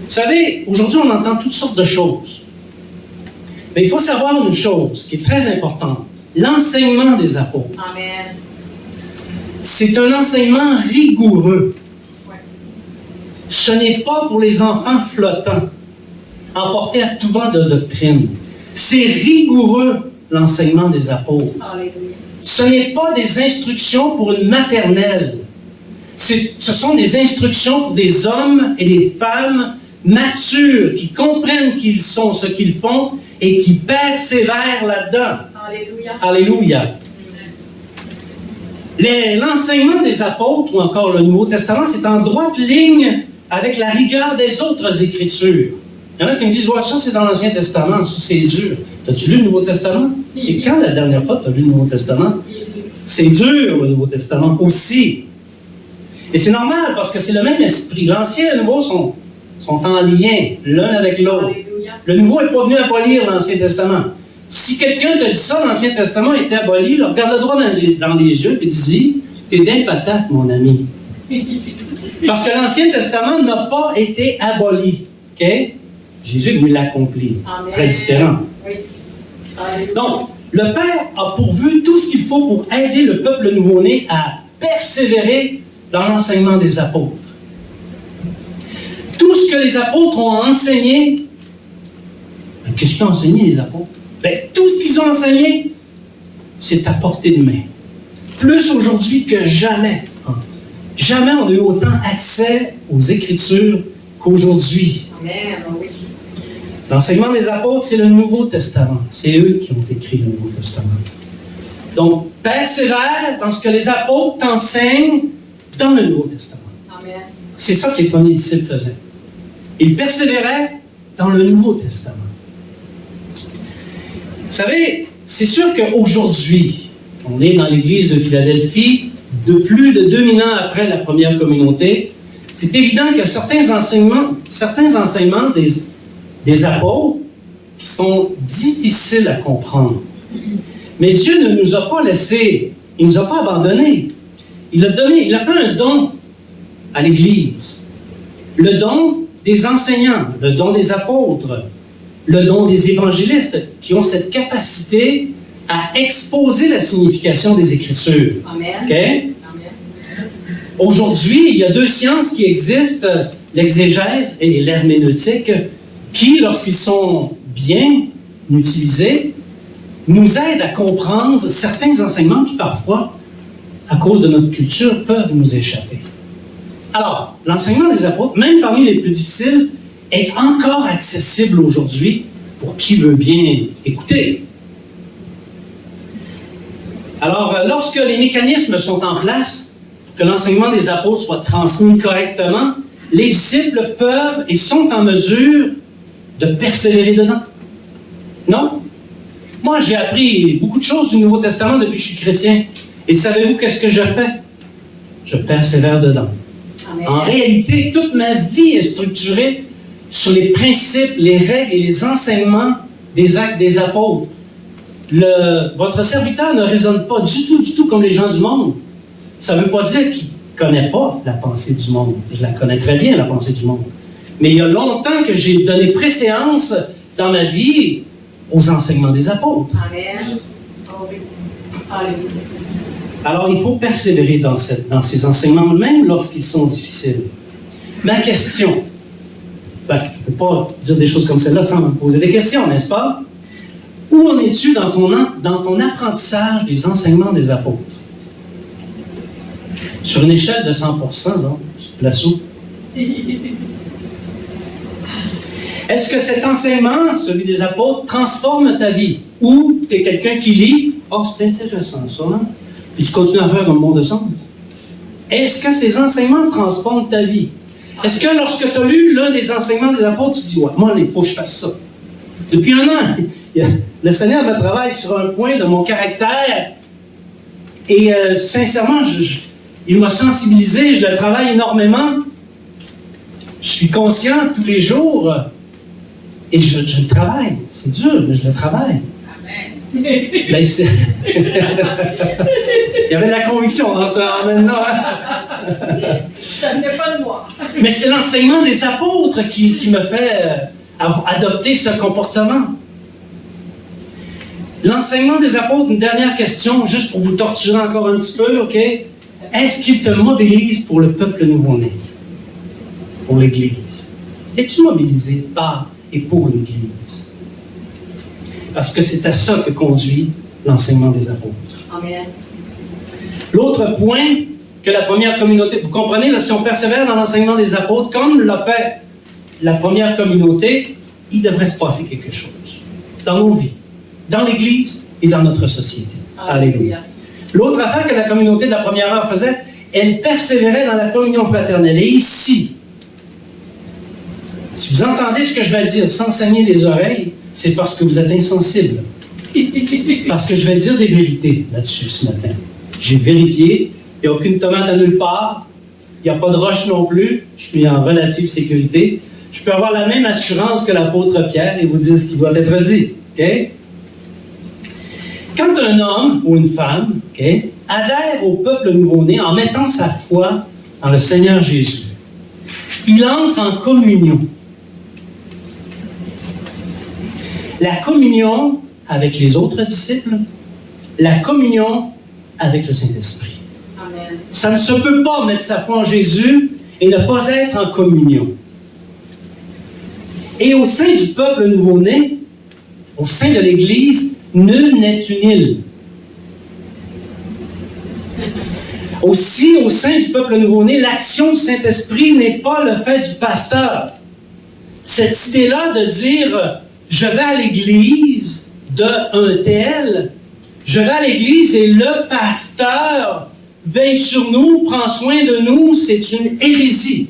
Vous savez, aujourd'hui, on entend toutes sortes de choses. Mais il faut savoir une chose qui est très importante. L'enseignement des apôtres. Amen. C'est un enseignement rigoureux. Ouais. Ce n'est pas pour les enfants flottants, emportés à tout vent de doctrine. C'est rigoureux, l'enseignement des apôtres. Alléluia. Ce n'est pas des instructions pour une maternelle. Ce sont des instructions pour des hommes et des femmes matures qui comprennent qui ils sont, ce qu'ils font et qui persévèrent là-dedans. Alléluia. Alléluia. L'enseignement des apôtres ou encore le Nouveau Testament, c'est en droite ligne avec la rigueur des autres Écritures. Il y en a qui me disent, ouais, ça c'est dans l'Ancien Testament, ça c'est dur. T'as-tu lu le Nouveau Testament? C'est quand la dernière fois que tu as lu le Nouveau Testament? C'est dur, le Nouveau Testament aussi. Et c'est normal parce que c'est le même esprit. L'Ancien et le Nouveau sont en lien l'un avec l'autre. Le Nouveau n'est pas venu abolir l'Ancien Testament. Si quelqu'un te dit ça, l'Ancien Testament était aboli, regarde-le droit dans les yeux et dis, t'es d'un patate, mon ami. Parce que l'Ancien Testament n'a pas été aboli. Okay? Jésus est venu l'accomplir. Très différent. Oui. Donc, le Père a pourvu tout ce qu'il faut pour aider le peuple nouveau-né à persévérer dans l'enseignement des apôtres. Tout ce que les apôtres ont enseigné, ben, qu'est-ce qu'ils ont enseigné les apôtres? Ben, tout ce qu'ils ont enseigné, c'est à portée de main. Plus aujourd'hui que jamais. Jamais on a eu autant accès aux Écritures qu'aujourd'hui. Amen, oui. L'enseignement des apôtres, c'est le Nouveau Testament. C'est eux qui ont écrit le Nouveau Testament. Donc, persévère dans ce que les apôtres t'enseignent dans le Nouveau Testament. Amen. C'est ça que les premiers disciples faisaient. Ils persévéraient dans le Nouveau Testament. Vous savez, c'est sûr qu'aujourd'hui, on est dans l'Église de Philadelphie, de plus de 2000 ans après la première communauté, c'est évident que certains enseignements des apôtres qui sont difficiles à comprendre. Mais Dieu ne nous a pas laissés, il ne nous a pas abandonnés. Il a fait un don à l'Église. Le don des enseignants, le don des apôtres, le don des évangélistes qui ont cette capacité à exposer la signification des Écritures. Amen. Okay? Amen. Aujourd'hui, il y a deux sciences qui existent, l'exégèse et l'herméneutique, qui, lorsqu'ils sont bien utilisés, nous aident à comprendre certains enseignements qui, parfois, à cause de notre culture, peuvent nous échapper. Alors, l'enseignement des apôtres, même parmi les plus difficiles, est encore accessible aujourd'hui pour qui veut bien écouter. Alors, lorsque les mécanismes sont en place, pour que l'enseignement des apôtres soit transmis correctement, les disciples peuvent et sont en mesure de persévérer dedans. Non? Moi, j'ai appris beaucoup de choses du Nouveau Testament depuis que je suis chrétien. Et savez-vous qu'est-ce que je fais? Je persévère dedans. Amen. En réalité, toute ma vie est structurée sur les principes, les règles et les enseignements des actes des apôtres. Votre serviteur ne raisonne pas du tout comme les gens du monde. Ça ne veut pas dire qu'il ne connaît pas la pensée du monde. Je la connais très bien, la pensée du monde. Mais il y a longtemps que j'ai donné préséance dans ma vie aux enseignements des apôtres. Amen. Alléluia. Alors, il faut persévérer dans ces enseignements, même lorsqu'ils sont difficiles. Ma question, je ne peux pas dire des choses comme celle-là sans vous poser des questions, n'est-ce pas? Où en es-tu dans ton apprentissage des enseignements des apôtres? Sur une échelle de 100%, là, tu te places où? Est-ce que cet enseignement, celui des apôtres, transforme ta vie? Ou tu es quelqu'un qui lit, « Oh, c'est intéressant ça, hein? » Puis tu continues à faire comme le monde semble. Est-ce que ces enseignements transforment ta vie? Est-ce que lorsque tu as lu l'un des enseignements des apôtres, tu dis, ouais, moi, il faut que je fasse ça. Depuis un an, le Seigneur me travaille sur un point de mon caractère et sincèrement, il m'a sensibilisé, je le travaille énormément. Je suis conscient tous les jours et je le travaille. C'est dur, mais je le travaille. Là, il y avait de la conviction dans ce maintenant. Ça n'est pas de moi. Mais c'est l'enseignement des apôtres qui me fait adopter ce comportement. L'enseignement des apôtres, une dernière question, juste pour vous torturer encore un petit peu, OK? Est-ce qu'il te mobilise pour le peuple nouveau-né? Pour l'Église? Es-tu mobilisé par et pour l'Église? Parce que c'est à ça que conduit l'enseignement des apôtres. Amen. L'autre point que la première communauté... Vous comprenez, là, si on persévère dans l'enseignement des apôtres, comme l'a fait la première communauté, il devrait se passer quelque chose dans nos vies, dans l'Église et dans notre société. Alléluia. L'autre affaire que la communauté de la première heure faisait, elle persévérait dans la communion fraternelle. Et ici, si vous entendez ce que je vais dire sans saigner les oreilles, c'est parce que vous êtes insensible. Parce que je vais dire des vérités là-dessus ce matin. J'ai vérifié, il n'y a aucune tomate à nulle part, il n'y a pas de roche non plus, je suis en relative sécurité. Je peux avoir la même assurance que l'apôtre Pierre et vous dire ce qui doit être dit. Okay? Quand un homme ou une femme adhère au peuple nouveau-né en mettant sa foi dans le Seigneur Jésus, il entre en communion. La communion avec les autres disciples, la communion avec le Saint-Esprit. Amen. Ça ne se peut pas mettre sa foi en Jésus et ne pas être en communion. Et au sein du peuple nouveau-né, au sein de l'Église, nul n'est une île. Aussi, au sein du peuple nouveau-né, l'action du Saint-Esprit n'est pas le fait du pasteur. Cette idée-là de dire je vais à l'église d'un tel, je vais à l'église et le pasteur veille sur nous, prend soin de nous, c'est une hérésie.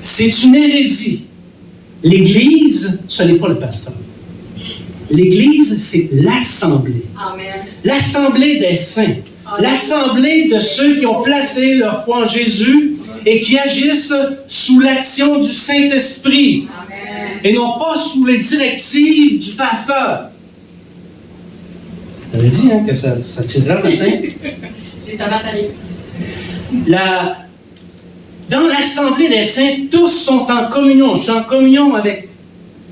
C'est une hérésie. L'Église, ce n'est pas le pasteur. L'Église, c'est l'assemblée. Amen. L'assemblée des saints. Amen. L'assemblée de ceux qui ont placé leur foi en Jésus et qui agissent sous l'action du Saint-Esprit. Amen. Et non pas sous les directives du pasteur. T'avais dit que ça tirerait le matin? Les tomates arrivent. Dans l'assemblée des saints, tous sont en communion. Je suis en communion avec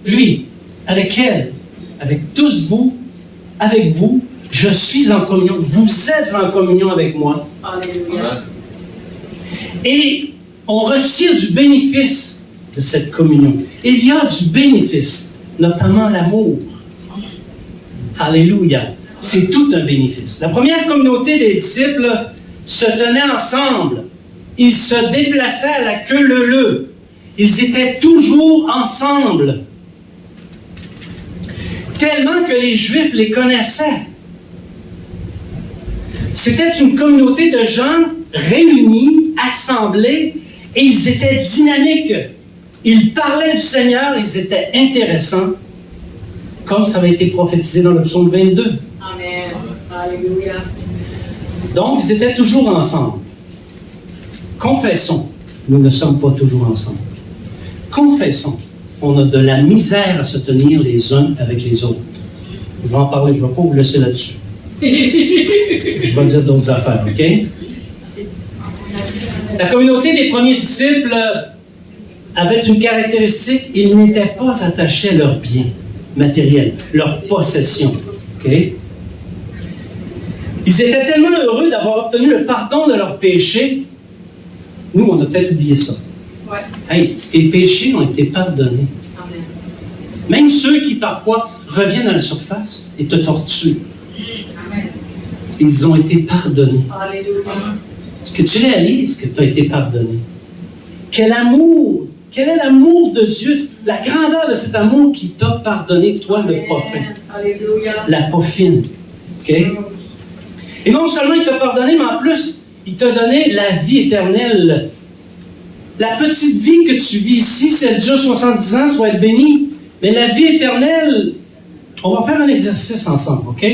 lui, avec elle, avec tous vous, avec vous. Je suis en communion. Vous êtes en communion avec moi. Alléluia. Et on retire du bénéfice de cette communion. Il y a du bénéfice, notamment l'amour. Alléluia. C'est tout un bénéfice. La première communauté des disciples se tenait ensemble. Ils se déplaçaient à la queue leu-leu. Ils étaient toujours ensemble. Tellement que les Juifs les connaissaient. C'était une communauté de gens réunis, assemblés, et ils étaient dynamiques. Ils parlaient du Seigneur, ils étaient intéressants, comme ça avait été prophétisé dans le psaume 22. Amen. Alléluia. Donc, ils étaient toujours ensemble. Confessons, nous ne sommes pas toujours ensemble. Confessons, on a de la misère à se tenir les uns avec les autres. Je vais en parler, je ne vais pas vous laisser là-dessus. Je vais dire d'autres affaires, OK? La communauté des premiers disciples avait une caractéristique, ils n'étaient pas attachés à leurs biens matériels, leurs possessions, OK? Ils étaient tellement heureux d'avoir obtenu le pardon de leurs péchés. Nous, on a peut-être oublié ça. Ouais. Hey, tes péchés ont été pardonnés. Amen. Même ceux qui parfois reviennent à la surface et te torturent. Amen. Ils ont été pardonnés. Alléluia. Est-ce que tu réalises que tu as été pardonné? Quel amour! Quel est l'amour de Dieu? La grandeur de cet amour qui t'a pardonné, toi, le pas fin. Alléluia. La pas fine. OK? Et non seulement il t'a pardonné, mais en plus, il t'a donné la vie éternelle. La petite vie que tu vis ici, si elle dure 70 ans, tu vas être béni. Mais la vie éternelle, on va faire un exercice ensemble, OK?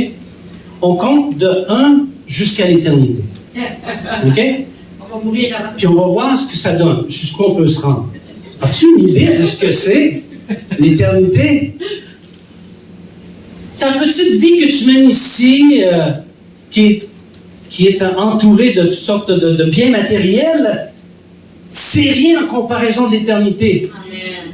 On compte de 1 jusqu'à l'éternité. OK? On va mourir avant. Puis on va voir ce que ça donne, jusqu'où on peut se rendre. As-tu une idée de ce que c'est, l'éternité? Ta petite vie que tu mènes ici, qui est entourée de toutes sortes de biens matériels, c'est rien en comparaison de l'éternité. Amen.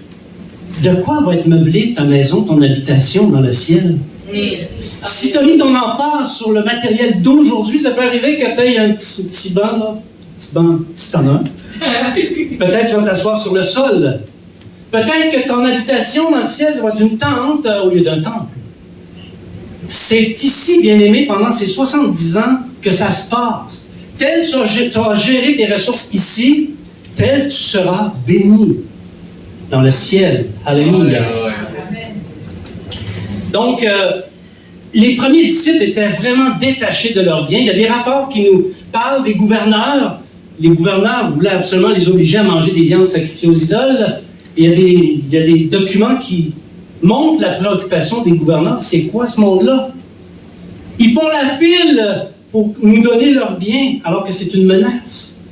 De quoi va être meublée ta maison, ton habitation dans le ciel? Oui. Si tu as mis ton emphase sur le matériel d'aujourd'hui, ça peut arriver que tu aies un petit banc, là. Petit banc, si t'en as un. Peut-être tu vas t'asseoir sur le sol. Peut-être que ton habitation dans le ciel, ça va être une tente au lieu d'un temple. C'est ici, bien-aimé, pendant ces 70 ans que ça se passe. Tel tu as géré tes ressources ici, tel tu seras béni dans le ciel. Alléluia. Donc, les premiers disciples étaient vraiment détachés de leurs biens. Il y a des rapports qui nous parlent des gouverneurs. Les gouverneurs voulaient absolument les obliger à manger des viandes sacrifiées aux idoles. Il y a des documents qui montrent la préoccupation des gouverneurs. C'est quoi ce monde-là? Ils font la file pour nous donner leurs biens, alors que c'est une menace.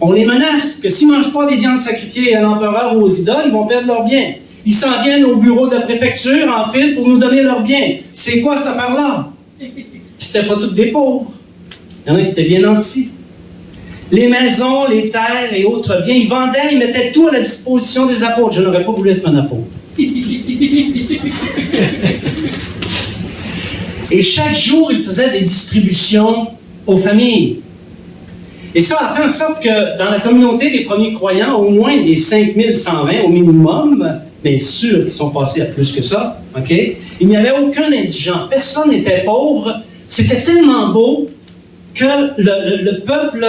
On les menace que s'ils ne mangent pas des viandes sacrifiées à l'empereur ou aux idoles, ils vont perdre leurs biens. Ils s'en viennent au bureau de la préfecture en file pour nous donner leurs biens. C'est quoi cette affaire-là? C'était pas toutes des pauvres. Il y en a qui étaient bien nantis. Les maisons, les terres et autres biens, ils vendaient, ils mettaient tout à la disposition des apôtres. Je n'aurais pas voulu être un apôtre. Et chaque jour, ils faisaient des distributions aux familles. Et ça a fait en sorte que dans la communauté des premiers croyants, au moins des 5120 au minimum, mais sûr qu'ils sont passés à plus que ça, OK? Il n'y avait aucun indigent. Personne n'était pauvre. C'était tellement beau que le peuple,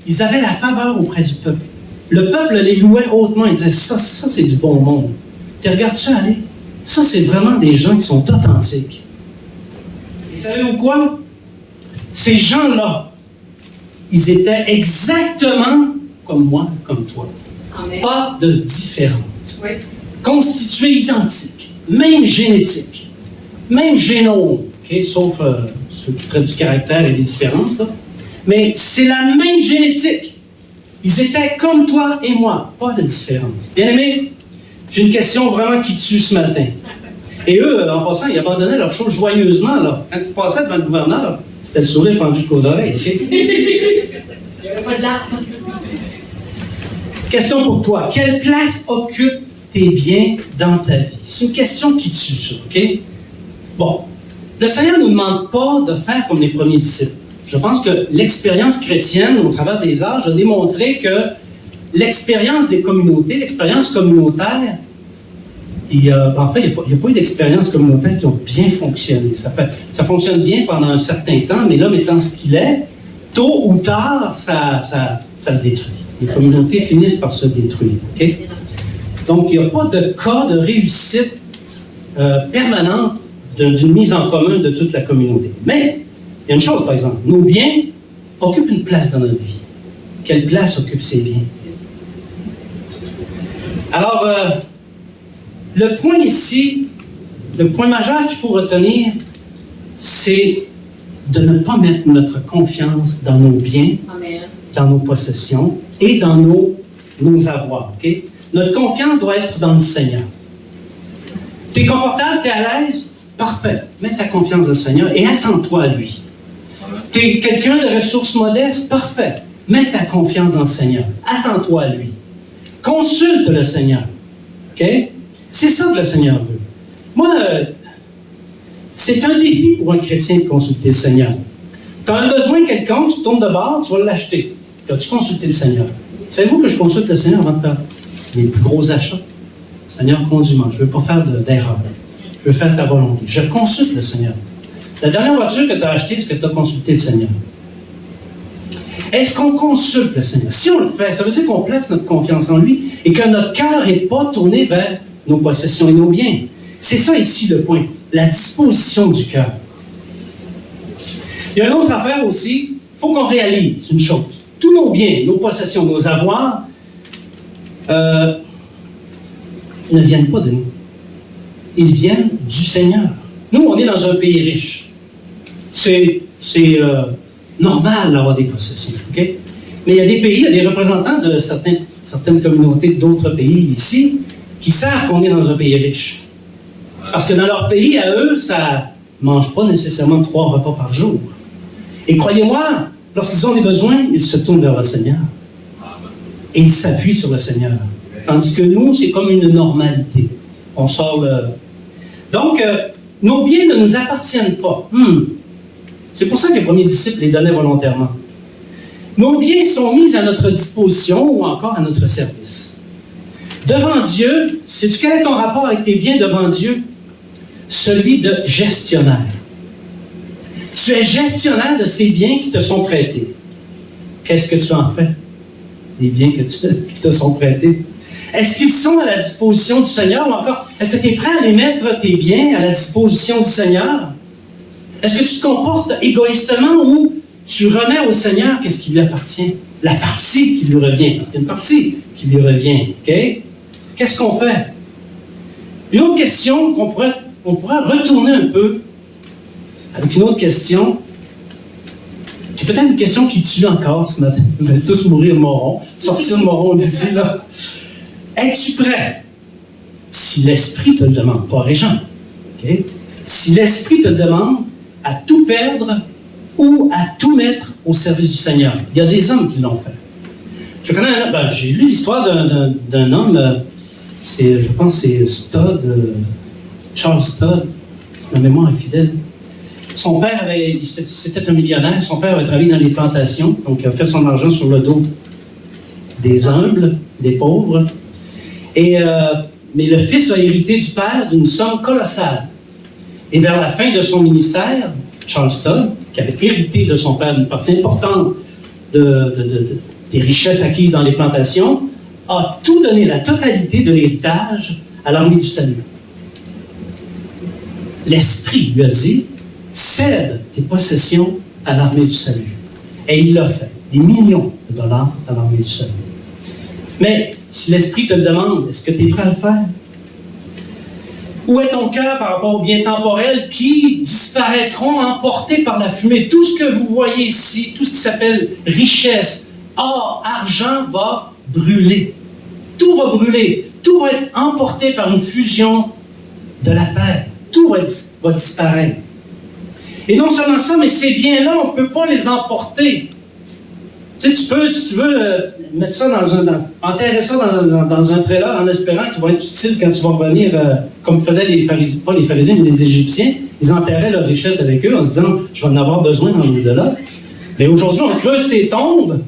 ils avaient la faveur auprès du peuple. Le peuple les louait hautement. Ils disaient, ça c'est du bon monde. Tu regardes-tu aller? Ça, c'est vraiment des gens qui sont authentiques. Et savez-vous quoi? Ces gens-là, ils étaient exactement comme moi, comme toi. Amen. Pas de différence. Oui. Constitués identiques. Même génétique. Même génome. Okay? Sauf ceux qui traitent du caractère et des différences. Là. Mais c'est la même génétique. Ils étaient comme toi et moi. Pas de différence. Bien aimé, j'ai une question vraiment qui tue ce matin. Et eux, en passant, ils abandonnaient leur chose joyeusement. Là. Quand ils passaient devant le gouverneur, c'était le sourire fendu jusqu'aux oreilles. Okay? Il n'y avait pas de larmes. Question pour toi. Quelle place occupent tes biens dans ta vie? C'est une question qui tue, ça, OK? Bon. Le Seigneur ne nous demande pas de faire comme les premiers disciples. Je pense que l'expérience chrétienne, au travers des âges, a démontré que l'expérience des communautés, l'expérience communautaire, en fait, il n'y a pas eu d'expérience communautaire qui ont bien fonctionné. Ça fonctionne bien pendant un certain temps, mais l'homme étant ce qu'il est, tôt ou tard, ça se détruit. Les communautés finissent par se détruire. Okay? Donc, il n'y a pas de cas de réussite permanente d'une mise en commun de toute la communauté. Mais, il y a une chose, par exemple. Nos biens occupent une place dans notre vie. Quelle place occupent ces biens? Alors, le point ici, le point majeur qu'il faut retenir, c'est de ne pas mettre notre confiance dans nos biens, Amen. dans nos possessions et dans nos avoirs. Okay? Notre confiance doit être dans le Seigneur. Tu es confortable, tu es à l'aise? Parfait. Mets ta confiance dans le Seigneur et attends-toi à lui. Tu es quelqu'un de ressources modestes? Parfait. Mets ta confiance dans le Seigneur. Attends-toi à lui. Consulte le Seigneur. OK? C'est ça que le Seigneur veut. Moi, c'est un défi pour un chrétien de consulter le Seigneur. Tu as un besoin quelconque, tu tournes de bord, tu vas l'acheter. As-tu consulté le Seigneur? Savez-vous que je consulte le Seigneur avant de faire les plus gros achats? Seigneur, conduis-moi. Je ne veux pas faire d'erreur. Je veux faire ta volonté. Je consulte le Seigneur. La dernière voiture que tu as achetée, est-ce que tu as consulté le Seigneur? Est-ce qu'on consulte le Seigneur? Si on le fait, ça veut dire qu'on place notre confiance en lui et que notre cœur n'est pas tourné vers nos possessions et nos biens. C'est ça ici le point. La disposition du cœur. Il y a une autre affaire aussi. Il faut qu'on réalise une chose. Tous nos biens, nos possessions, nos avoirs ne viennent pas de nous. Ils viennent du Seigneur. Nous, on est dans un pays riche. C'est normal d'avoir des possessions. Okay? Mais il y a des pays, il y a des représentants de certaines communautés d'autres pays ici qui savent qu'on est dans un pays riche. Parce que dans leur pays, à eux, ça ne mange pas nécessairement 3 repas par jour. Et croyez-moi, lorsqu'ils ont des besoins, ils se tournent vers le Seigneur. Et ils s'appuient sur le Seigneur. Tandis que nous, c'est comme une normalité. On sort le... Donc, nos biens ne nous appartiennent pas. C'est pour ça que les premiers disciples les donnaient volontairement. Nos biens sont mis à notre disposition ou encore à notre service. Devant Dieu, sais-tu quel est ton rapport avec tes biens devant Dieu? Celui de gestionnaire. Tu es gestionnaire de ces biens qui te sont prêtés. Qu'est-ce que tu en fais des biens qui te sont prêtés? Est-ce qu'ils sont à la disposition du Seigneur ou encore, est-ce que tu es prêt à les mettre, tes biens, à la disposition du Seigneur? Est-ce que tu te comportes égoïstement ou tu remets au Seigneur qu'est-ce qui lui appartient? La partie qui lui revient, parce qu'il y a une partie qui lui revient, OK? Qu'est-ce qu'on fait? Une autre question qu'on pourrait retourner un peu avec une autre question, qui est peut-être une question qui tue encore ce matin. Vous allez tous mourir de moron, sortir de moron d'ici, là. Es-tu prêt? Si l'Esprit te le demande, pas Régent, OK? Si l'Esprit te le demande, à tout perdre ou à tout mettre au service du Seigneur. Il y a des hommes qui l'ont fait. Je connais un homme, j'ai lu l'histoire d'un homme, je pense que c'est Studd, Charles Studd, si ma mémoire est fidèle. Son père c'était un millionnaire, son père avait travaillé dans les plantations, donc il a fait son argent sur le dos des humbles, des pauvres. Mais le fils a hérité du père d'une somme colossale. Et vers la fin de son ministère, Charles Studd, qui avait hérité de son père d'une partie importante des richesses acquises dans les plantations, a tout donné, la totalité de l'héritage, à l'armée du salut. L'Esprit lui a dit, cède tes possessions à l'armée du salut. Et il l'a fait. Des millions de dollars à l'armée du salut. Mais si l'Esprit te le demande, est-ce que tu es prêt à le faire? Où est ton cœur par rapport aux biens temporels qui disparaîtront emportés par la fumée? Tout ce que vous voyez ici, tout ce qui s'appelle richesse, or, argent va brûler. Tout va brûler. Tout va être emporté par une fusion de la terre. Tout va disparaître. Et non seulement ça, mais ces biens-là, on ne peut pas les emporter. Tu sais, tu peux, si tu veux, mettre ça enterrer ça dans un trailer en espérant qu'il va être utile quand tu vas revenir, comme faisaient les pharisiens, pas les pharisiens, mais les Égyptiens. Ils enterraient leur richesse avec eux en se disant, je vais en avoir besoin dans l'au-delà. Mais aujourd'hui, on creuse ces tombes,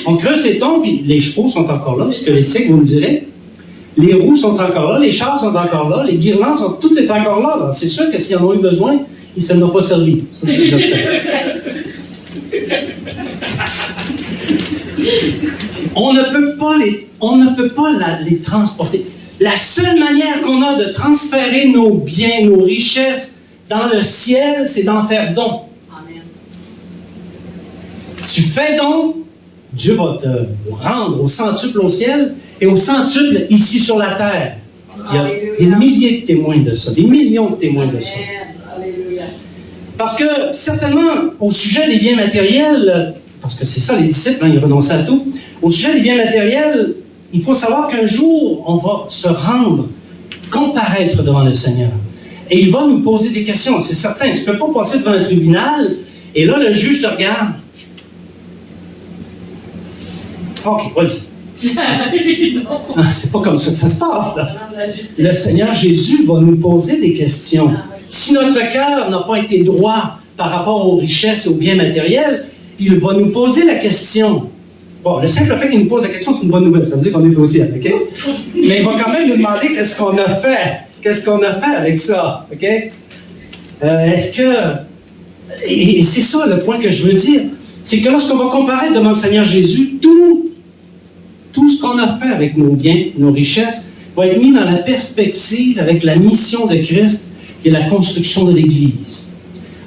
on creuse ces tombes, puis les chevaux sont encore là, squelettiques, vous me direz. Les roues sont encore là, les chars sont encore là, les guirlandes, tout est encore là. C'est sûr que s'ils en ont eu besoin, ils ne s'en ont pas servi. Ça, c'est certain. On ne peut pas les transporter. La seule manière qu'on a de transférer nos biens, nos richesses dans le ciel, c'est d'en faire don. Amen. Tu fais don, Dieu va te rendre au centuple au ciel et au centuple ici sur la terre. Il y a des milliers de témoins de ça, des millions de témoins de ça. Alléluia. Parce que certainement, au sujet des biens matériels, parce que c'est ça les disciples, ils renonçaient à tout, au sujet des biens matériels, il faut savoir qu'un jour, on va se rendre, comparaître devant le Seigneur. Et il va nous poser des questions, c'est certain. Tu ne peux pas passer devant un tribunal, et là, le juge te regarde. OK, vas-y. C'est pas comme ça que ça se passe, là. Le Seigneur Jésus va nous poser des questions. Si notre cœur n'a pas été droit par rapport aux richesses et aux biens matériels, il va nous poser la question. Bon, le simple fait qu'il nous pose la question, c'est une bonne nouvelle. Ça veut dire qu'on est au ciel, OK? Mais il va quand même nous demander qu'est-ce qu'on a fait. Qu'est-ce qu'on a fait avec ça, OK? Est-ce que... Et c'est ça le point que je veux dire. C'est que lorsqu'on va comparer devant le Seigneur Jésus, tout ce qu'on a fait avec nos biens, nos richesses, va être mis dans la perspective avec la mission de Christ, qui est la construction de l'Église.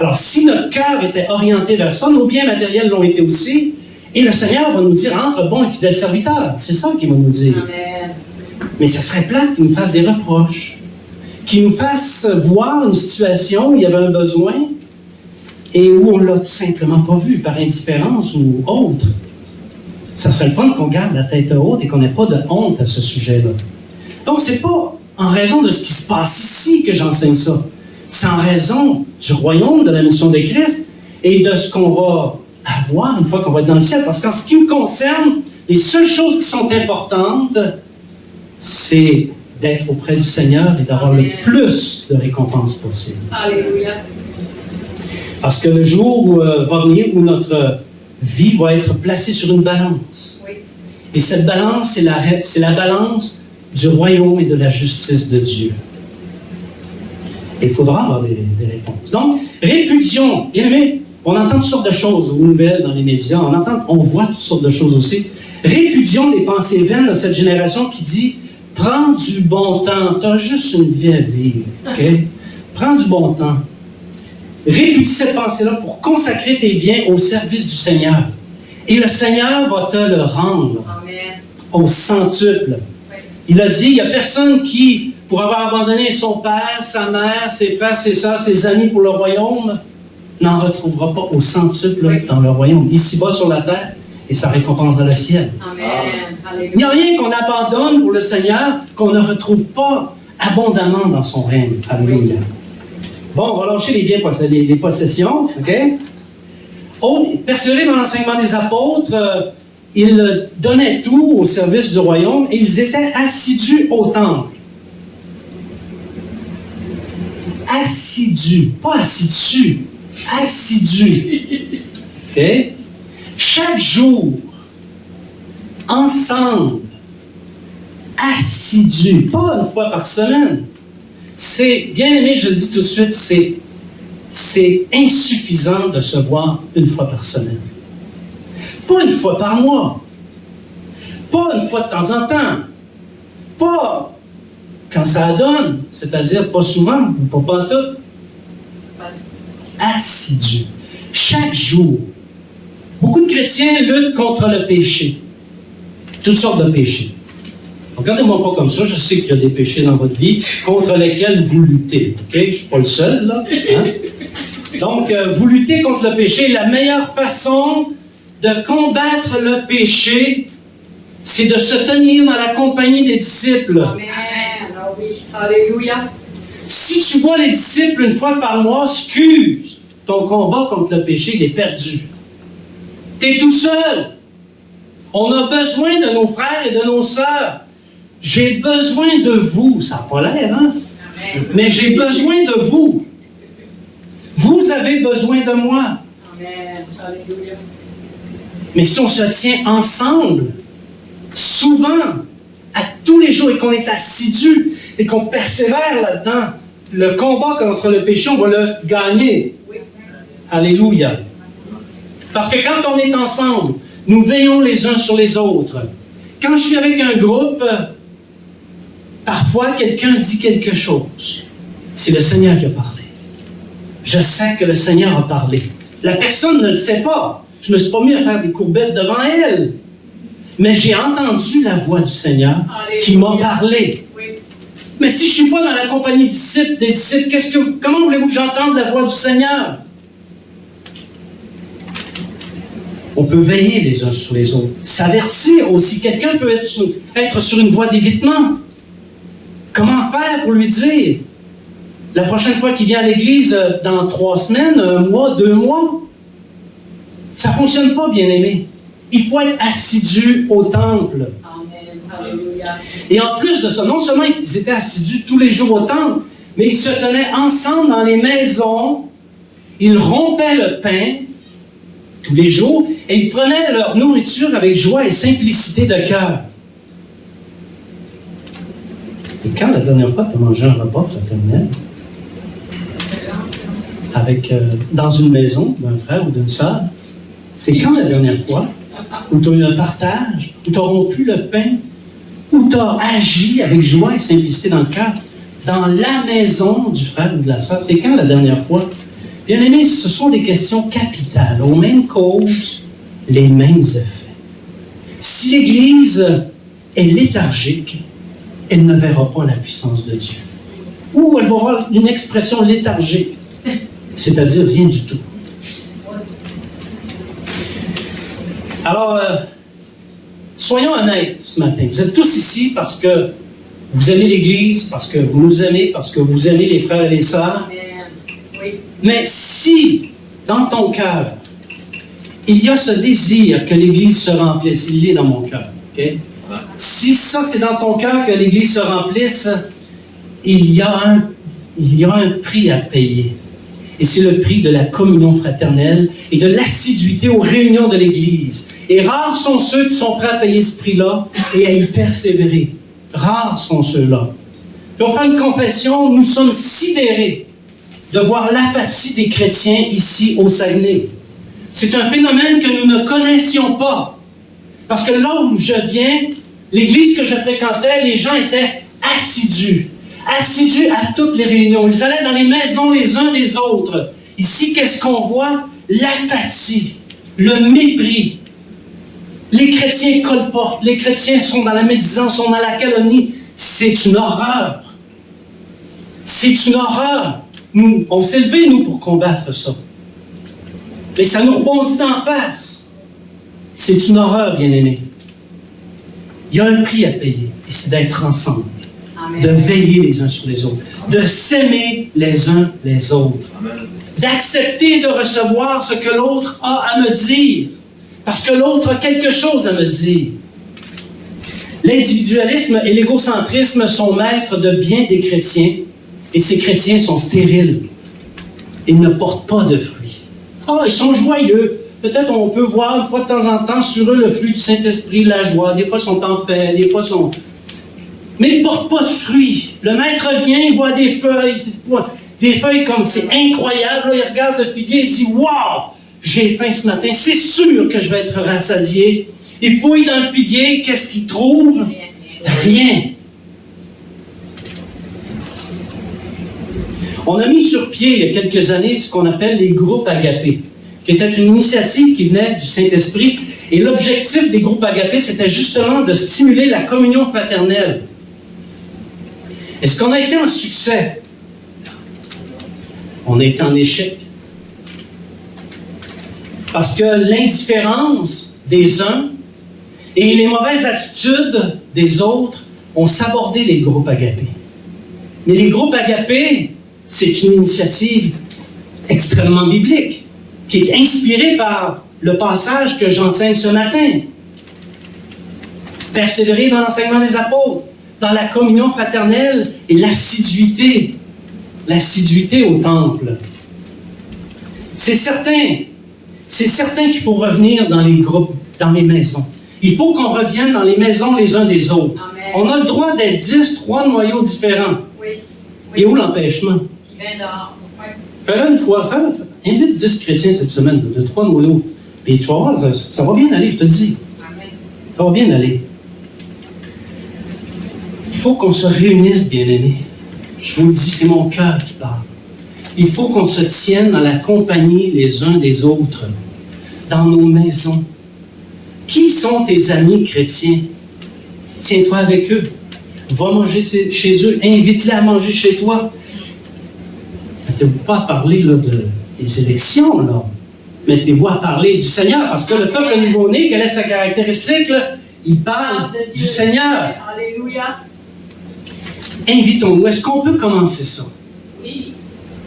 Alors, si notre cœur était orienté vers ça, nos biens matériels l'ont été aussi, et le Seigneur va nous dire, entre bon et fidèle serviteur. C'est ça qu'il va nous dire. Amen. Mais ce serait plate qu'il nous fasse des reproches, qu'il nous fasse voir une situation où il y avait un besoin et où on ne l'a tout simplement pas vu, par indifférence ou autre. Ça serait le fun qu'on garde la tête haute et qu'on n'ait pas de honte à ce sujet-là. Donc, ce n'est pas en raison de ce qui se passe ici que j'enseigne ça. C'est en raison du royaume, de la mission de Christ et de ce qu'on va avoir une fois qu'on va être dans le ciel. Parce qu'en ce qui me concerne, les seules choses qui sont importantes, c'est d'être auprès du Seigneur et d'avoir le plus de récompenses possible. Alléluia. Parce que le jour va venir où notre vie va être placée sur une balance. Oui. Et cette balance, c'est la balance du royaume et de la justice de Dieu. Et il faudra avoir des réponses. Donc, répudions. Bien aimé, on entend toutes sortes de choses aux nouvelles, dans les médias. On voit toutes sortes de choses aussi. Répudions les pensées vaines de cette génération qui dit « Prends du bon temps. Tu as juste une vie à vivre. Okay? Prends du bon temps. » Répudie cette pensée-là pour consacrer tes biens au service du Seigneur. Et le Seigneur va te le rendre. Amen. Au centuple. Oui. Il a dit, il n'y a personne qui, pour avoir abandonné son père, sa mère, ses frères, ses sœurs, ses amis pour le royaume, n'en retrouvera pas au centuple Oui. dans le royaume. Ici-bas sur la terre, et sa récompense dans le ciel. Amen. Alléluia. Il n'y a rien qu'on abandonne pour le Seigneur qu'on ne retrouve pas abondamment dans son règne. Alléluia. Bon, on va lâcher les biens, les possessions, OK? Persévérer dans l'enseignement des apôtres, ils donnaient tout au service du royaume et ils étaient assidus au temple. Assidus, pas assidus, assidus. OK? Chaque jour, ensemble, assidus, pas une fois par semaine. C'est, bien aimé, je le dis tout de suite, c'est insuffisant de se voir une fois par semaine. Pas une fois par mois. Pas une fois de temps en temps. Pas quand ça donne, c'est-à-dire pas souvent, ou pas tout. Assidu. Chaque jour. Beaucoup de chrétiens luttent contre le péché. Toutes sortes de péchés. Regardez-moi pas comme ça, je sais qu'il y a des péchés dans votre vie contre lesquels vous luttez. OK? Je ne suis pas le seul, là. Hein? Donc, vous luttez contre le péché. La meilleure façon de combattre le péché, c'est de se tenir dans la compagnie des disciples. Amen. Ah oui. Alléluia. Si tu vois les disciples une fois par mois, excuse, ton combat contre le péché, il est perdu. Tu es tout seul. On a besoin de nos frères et de nos sœurs. J'ai besoin de vous. Ça n'a pas l'air, hein? Amen. Mais j'ai besoin de vous. Vous avez besoin de moi. Amen. Alléluia. Mais si on se tient ensemble, souvent, à tous les jours, et qu'on est assidu, et qu'on persévère là-dedans, le combat contre le péché, on va le gagner. Oui. Alléluia. Parce que quand on est ensemble, nous veillons les uns sur les autres. Quand je suis avec un groupe, parfois quelqu'un dit quelque chose. C'est le Seigneur qui a parlé. Je sais que le Seigneur a parlé. La personne ne le sait pas. Je ne me suis pas mis à faire des courbettes devant elle. Mais j'ai entendu la voix du Seigneur qui m'a parlé. Oui. Mais si je ne suis pas dans la compagnie des disciples, comment voulez-vous que j'entende la voix du Seigneur? On peut veiller les uns sur les autres. S'avertir aussi. Quelqu'un peut être sur une voie d'évitement. Comment faire pour lui dire? La prochaine fois qu'il vient à l'église, dans 3 semaines, 1 mois, 2 mois, ça ne fonctionne pas, bien-aimé. Il faut être assidu au temple. Amen. Alléluia. Et en plus de ça, non seulement ils étaient assidus tous les jours au temple, mais ils se tenaient ensemble dans les maisons, ils rompaient le pain tous les jours, et ils prenaient leur nourriture avec joie et simplicité de cœur. C'est quand la dernière fois que tu as mangé un repas fraternel? Dans une maison d'un frère ou d'une sœur? C'est quand la dernière fois où tu as eu un partage, où tu as rompu le pain, où tu as agi avec joie et simplicité dans le cœur, dans la maison du frère ou de la sœur? C'est quand la dernière fois? Bien-aimés, ce sont des questions capitales, aux mêmes causes, les mêmes effets. Si l'Église est léthargique, elle ne verra pas la puissance de Dieu. Ou elle va avoir une expression léthargique, c'est-à-dire rien du tout. Alors, soyons honnêtes ce matin. Vous êtes tous ici parce que vous aimez l'Église, parce que vous nous aimez, parce que vous aimez les frères et les sœurs. Oui. Mais si, dans ton cœur, il y a ce désir que l'Église se remplisse, il est dans mon cœur, OK? Si ça, c'est dans ton cœur que l'Église se remplisse, il y a un prix à payer. Et c'est le prix de la communion fraternelle et de l'assiduité aux réunions de l'Église. Et rares sont ceux qui sont prêts à payer ce prix-là et à y persévérer. Rares sont ceux-là. Pour faire une confession, nous sommes sidérés de voir l'apathie des chrétiens ici au Saguenay. C'est un phénomène que nous ne connaissions pas. Parce que là où je viens, l'église que je fréquentais, les gens étaient assidus. Assidus à toutes les réunions. Ils allaient dans les maisons les uns des autres. Ici, qu'est-ce qu'on voit? L'apathie, le mépris. Les chrétiens colportent, les chrétiens sont dans la médisance, sont dans la calomnie. C'est une horreur. C'est une horreur. On s'est levés, nous, pour combattre ça. Mais ça nous rebondit d'en face. C'est une horreur, bien-aimés. Il y a un prix à payer, et c'est d'être ensemble. Amen. De veiller les uns sur les autres, de s'aimer les uns les autres, amen. D'accepter de recevoir ce que l'autre a à me dire, parce que l'autre a quelque chose à me dire. L'individualisme et l'égocentrisme sont maîtres de bien des chrétiens, et ces chrétiens sont stériles. Ils ne portent pas de fruits. Ils sont joyeux. Peut-être on peut voir une fois de temps en temps sur eux le fruit du Saint-Esprit, la joie. Des fois, ils sont en paix, des fois, ils sont... Mais ils ne portent pas de fruits. Le maître vient, il voit des feuilles. Des feuilles comme c'est incroyable. Là, il regarde le figuier et dit « Wow! J'ai faim ce matin. C'est sûr que je vais être rassasié. » Il fouille dans le figuier. Qu'est-ce qu'il trouve? Rien. On a mis sur pied, il y a quelques années, ce qu'on appelle les groupes agapés, qui était une initiative qui venait du Saint-Esprit. Et l'objectif des groupes agapés, c'était justement de stimuler la communion fraternelle. Est-ce qu'on a été un succès? On a été en échec. Parce que l'indifférence des uns et les mauvaises attitudes des autres ont sabordé les groupes agapés. Mais les groupes agapés, c'est une initiative extrêmement biblique, qui est inspirée par le passage que j'enseigne ce matin. Persévérer dans l'enseignement des apôtres, dans la communion fraternelle et l'assiduité au temple. C'est certain qu'il faut revenir dans les groupes, dans les maisons. Il faut qu'on revienne dans les maisons les uns des autres. Amen. On a le droit d'être 10, 3 noyaux différents. Oui. Et où l'empêchement? Qui vient dehors. Oui. Fais-le une fois. Invite 10 chrétiens cette semaine de 3 noyaux. Puis tu vas voir, ça va bien aller, je te le dis. Amen. Ça va bien aller. Il faut qu'on se réunisse, bien-aimés. Je vous le dis, c'est mon cœur qui parle. Il faut qu'on se tienne dans la compagnie les uns des autres, dans nos maisons. Qui sont tes amis chrétiens? Tiens-toi avec eux. Va manger chez eux. Invite-les à manger chez toi. Mettez-vous pas à parler là, des élections, là. Mettez-vous à parler du Seigneur, parce que le peuple nouveau-né, quelle est sa caractéristique, là? Il parle du Seigneur. Alléluia. Invitons-nous. Est-ce qu'on peut commencer ça? Oui.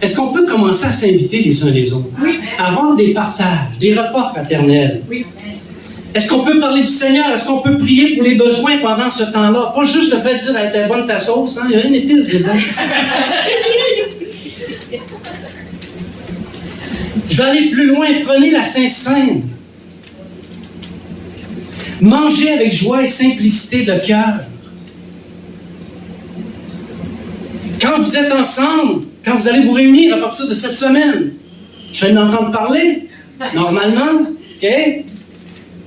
Est-ce qu'on peut commencer à s'inviter les uns les autres? Oui. Avoir des partages, des repas fraternels. Oui. Est-ce qu'on peut parler du Seigneur? Est-ce qu'on peut prier pour les besoins pendant ce temps-là? Pas juste le fait de dire, hey, t'es bonne ta sauce, hein? Il y a une épice dedans. Je vais aller plus loin. Prenez la Sainte Seine. Mangez avec joie et simplicité de cœur. Quand vous êtes ensemble, quand vous allez vous réunir à partir de cette semaine, je vais l'entendre parler, normalement, OK?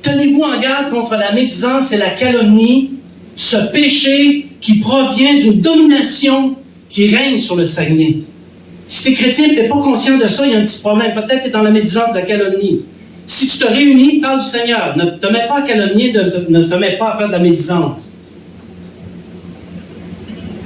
Tenez-vous en garde contre la médisance et la calomnie, ce péché qui provient d'une domination qui règne sur le Saguenay. Si tu es chrétien et tu n'es pas conscient de ça, il y a un petit problème. Peut-être que tu es dans la médisance de la calomnie. Si tu te réunis, parle du Seigneur. Ne te mets pas à calomnier, ne te mets pas à faire de la médisance.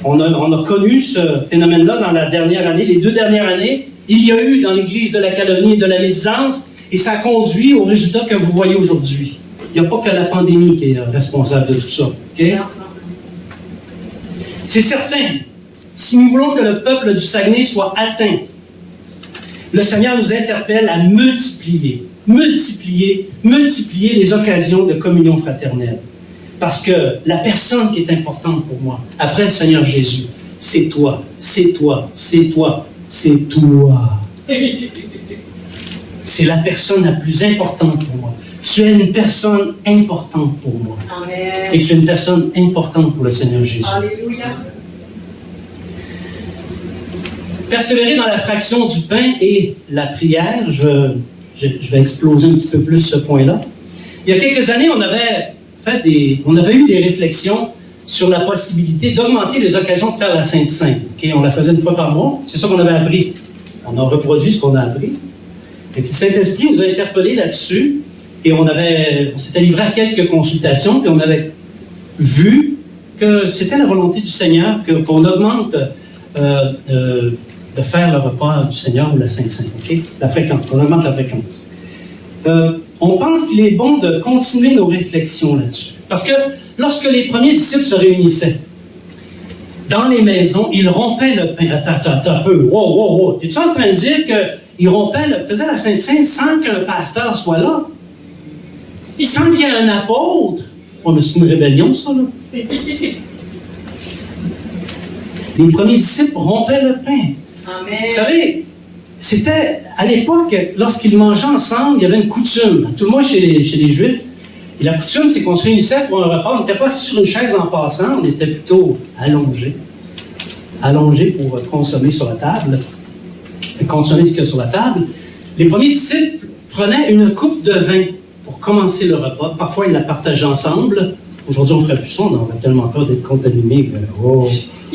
On a connu ce phénomène-là dans la dernière année, les 2 dernières années. Il y a eu dans l'Église de la calomnie et de la médisance, et ça a conduit au résultat que vous voyez aujourd'hui. Il n'y a pas que la pandémie qui est responsable de tout ça. Okay? C'est certain. Si nous voulons que le peuple du Saguenay soit atteint, le Seigneur nous interpelle à multiplier les occasions de communion fraternelle. Parce que la personne qui est importante pour moi, après le Seigneur Jésus, c'est toi, c'est toi, c'est toi, c'est toi. C'est la personne la plus importante pour moi. Tu es une personne importante pour moi. Amen. Et tu es une personne importante pour le Seigneur Jésus. Alléluia. Persévérer dans la fraction du pain et la prière, je vais exploser un petit peu plus ce point-là. Il y a quelques années, on avait eu des réflexions sur la possibilité d'augmenter les occasions de faire la Sainte Seine. Okay? On la faisait une fois par mois. C'est ça qu'on avait appris. On a reproduit ce qu'on a appris. Et puis le Saint-Esprit nous a interpellés là-dessus. Et on s'était livré à quelques consultations. Puis on avait vu que c'était la volonté du Seigneur qu'on augmente de faire le repas du Seigneur ou la Sainte Seine. Okay? La fréquence. On augmente la fréquence. On pense qu'il est bon de continuer nos réflexions là-dessus. Parce que lorsque les premiers disciples se réunissaient dans les maisons, ils rompaient le pain. Attends un peu. Wow. T'es-tu en train de dire qu'ils faisaient la Sainte Seine sans qu'un pasteur soit là? Sans qu'il y ait un apôtre? Oh, mais c'est une rébellion, ça, là. Les premiers disciples rompaient le pain. Amen. Vous savez, c'était, à l'époque, lorsqu'ils mangeaient ensemble, il y avait une coutume, tout le moins chez les Juifs. Et la coutume, c'est qu'on se réunissait pour un repas. On n'était pas assis sur une chaise en passant, on était plutôt allongés. Allongés pour consommer sur la table. Consommer ce qu'il y a sur la table. Les premiers disciples prenaient une coupe de vin pour commencer le repas. Parfois, ils la partageaient ensemble. Aujourd'hui, on ne ferait plus ça, on aurait tellement peur d'être contaminé. On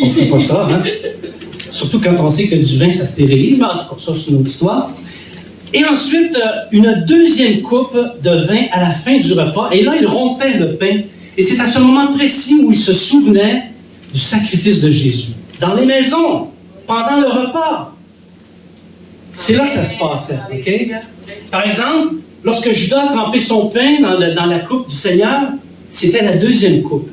ne ferait pas ça, hein? Surtout quand on sait que du vin, ça stérilise, mais en tout cas, ça, c'est une autre histoire. Et ensuite, une deuxième coupe de vin à la fin du repas. Et là, il rompait le pain. Et c'est à ce moment précis où il se souvenait du sacrifice de Jésus. Dans les maisons, pendant le repas. C'est là que ça se passait, OK? Par exemple, lorsque Judas a trempé son pain dans la coupe du Seigneur, c'était la deuxième coupe.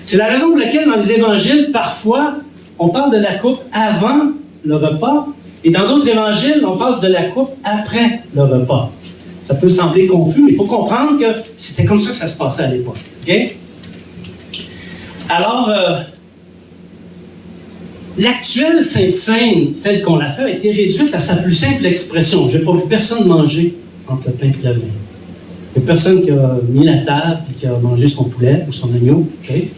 C'est la raison pour laquelle, dans les évangiles, parfois, on parle de la coupe avant le repas, et dans d'autres évangiles, on parle de la coupe après le repas. Ça peut sembler confus, mais il faut comprendre que c'était comme ça que ça se passait à l'époque. OK? Alors, l'actuelle Sainte Seine, telle qu'on l'a fait, a été réduite à sa plus simple expression. Je n'ai pas vu personne manger entre le pain et le vin. Il n'y a personne qui a mis la table et qui a mangé son poulet ou son agneau. Okay?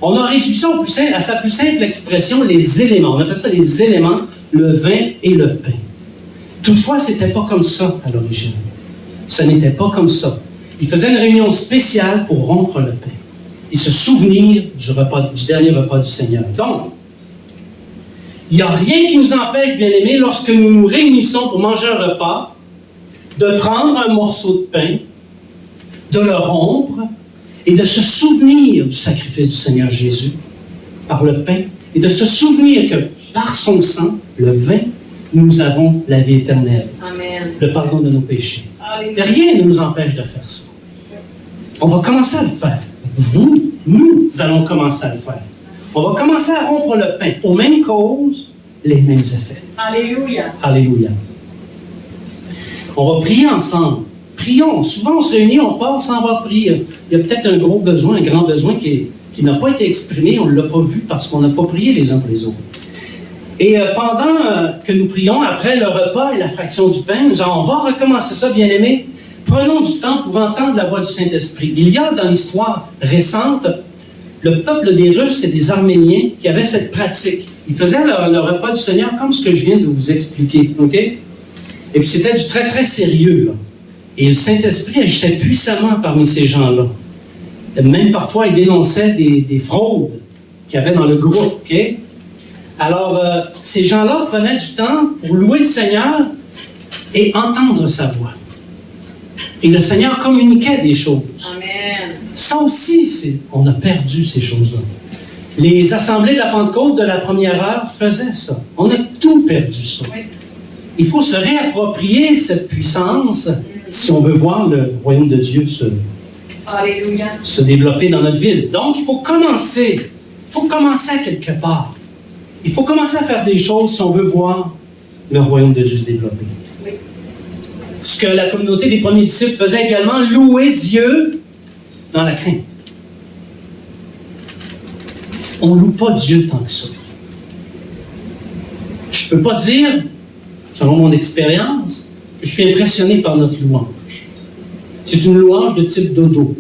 On a réduit ça à sa plus simple expression, les éléments. On appelle ça les éléments, le vin et le pain. Toutefois, ce n'était pas comme ça à l'origine. Ce n'était pas comme ça. Il faisait une réunion spéciale pour rompre le pain et se souvenir du dernier repas du Seigneur. Donc, il n'y a rien qui nous empêche, bien-aimés, lorsque nous nous réunissons pour manger un repas, de prendre un morceau de pain, de le rompre et de se souvenir du sacrifice du Seigneur Jésus par le pain et de se souvenir que par son sang, le vin, nous avons la vie éternelle, Amen. Le pardon de nos péchés. Alléluia. Rien ne nous empêche de faire ça. On va commencer à le faire. Nous allons commencer à le faire. On va commencer à rompre le pain aux mêmes causes, les mêmes effets. Alléluia. Alléluia. On va prier ensemble. Prions. Souvent, on se réunit, on part sans avoir prié. Il y a peut-être un gros besoin, un grand besoin qui n'a pas été exprimé, on ne l'a pas vu parce qu'on n'a pas prié les uns pour les autres. Et pendant que nous prions, après le repas et la fraction du pain, on va recommencer ça, bien-aimés. Prenons du temps pour entendre la voix du Saint-Esprit. Il y a dans l'histoire récente, le peuple des Russes et des Arméniens qui avaient cette pratique. Ils faisaient le repas du Seigneur comme ce que je viens de vous expliquer. OK? Et puis c'était du très, très sérieux, là. Et le Saint-Esprit agissait puissamment parmi ces gens-là. Même parfois, il dénonçait des fraudes qu'il y avait dans le groupe. OK? Alors, ces gens-là prenaient du temps pour louer le Seigneur et entendre sa voix. Et le Seigneur communiquait des choses. Amen. Ça aussi, on a perdu ces choses-là. Les assemblées de la Pentecôte de la première heure faisaient ça. On a tout perdu ça. Oui. Il faut se réapproprier cette puissance si on veut voir le royaume de Dieu Alléluia. se développer dans notre ville. Donc, il faut commencer. Il faut commencer à quelque part. Il faut commencer à faire des choses si on veut voir le royaume de Dieu se développer. Oui. Ce que la communauté des premiers disciples faisait également, louer Dieu dans la crainte. On ne loue pas Dieu tant que ça. Je ne peux pas dire, selon mon expérience, que je suis impressionné par notre louange. C'est une louange de type dodo,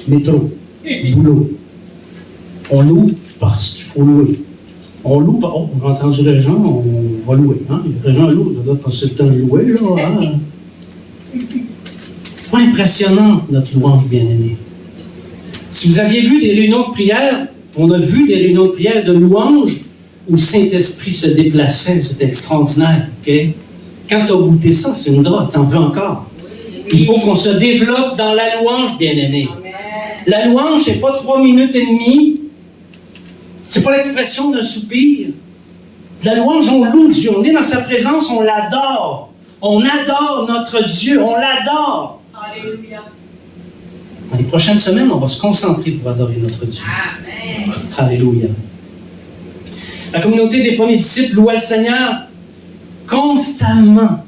métro, boulot. On loue parce qu'il faut louer. On loue, on a entendu les gens, on va louer. Hein? Les gens louent, on doit passer le temps de louer, là. Hein? Pas impressionnant, notre louange bien-aimée. Si vous aviez vu des réunions de prière, on a vu des réunions de prière de louange où le Saint-Esprit se déplaçait, c'était extraordinaire. Okay? Quand tu as goûté ça, c'est une drogue, t'en veux encore. Il faut qu'on se développe dans la louange, bien-aimé. La louange, c'est pas 3 minutes et demie. C'est pas l'expression d'un soupir. La louange, on loue Dieu. On est dans sa présence, on l'adore. On adore notre Dieu, on l'adore. Alléluia. Dans les prochaines semaines, on va se concentrer pour adorer notre Dieu. Amen. Alléluia. La communauté des premiers disciples louait le Seigneur constamment.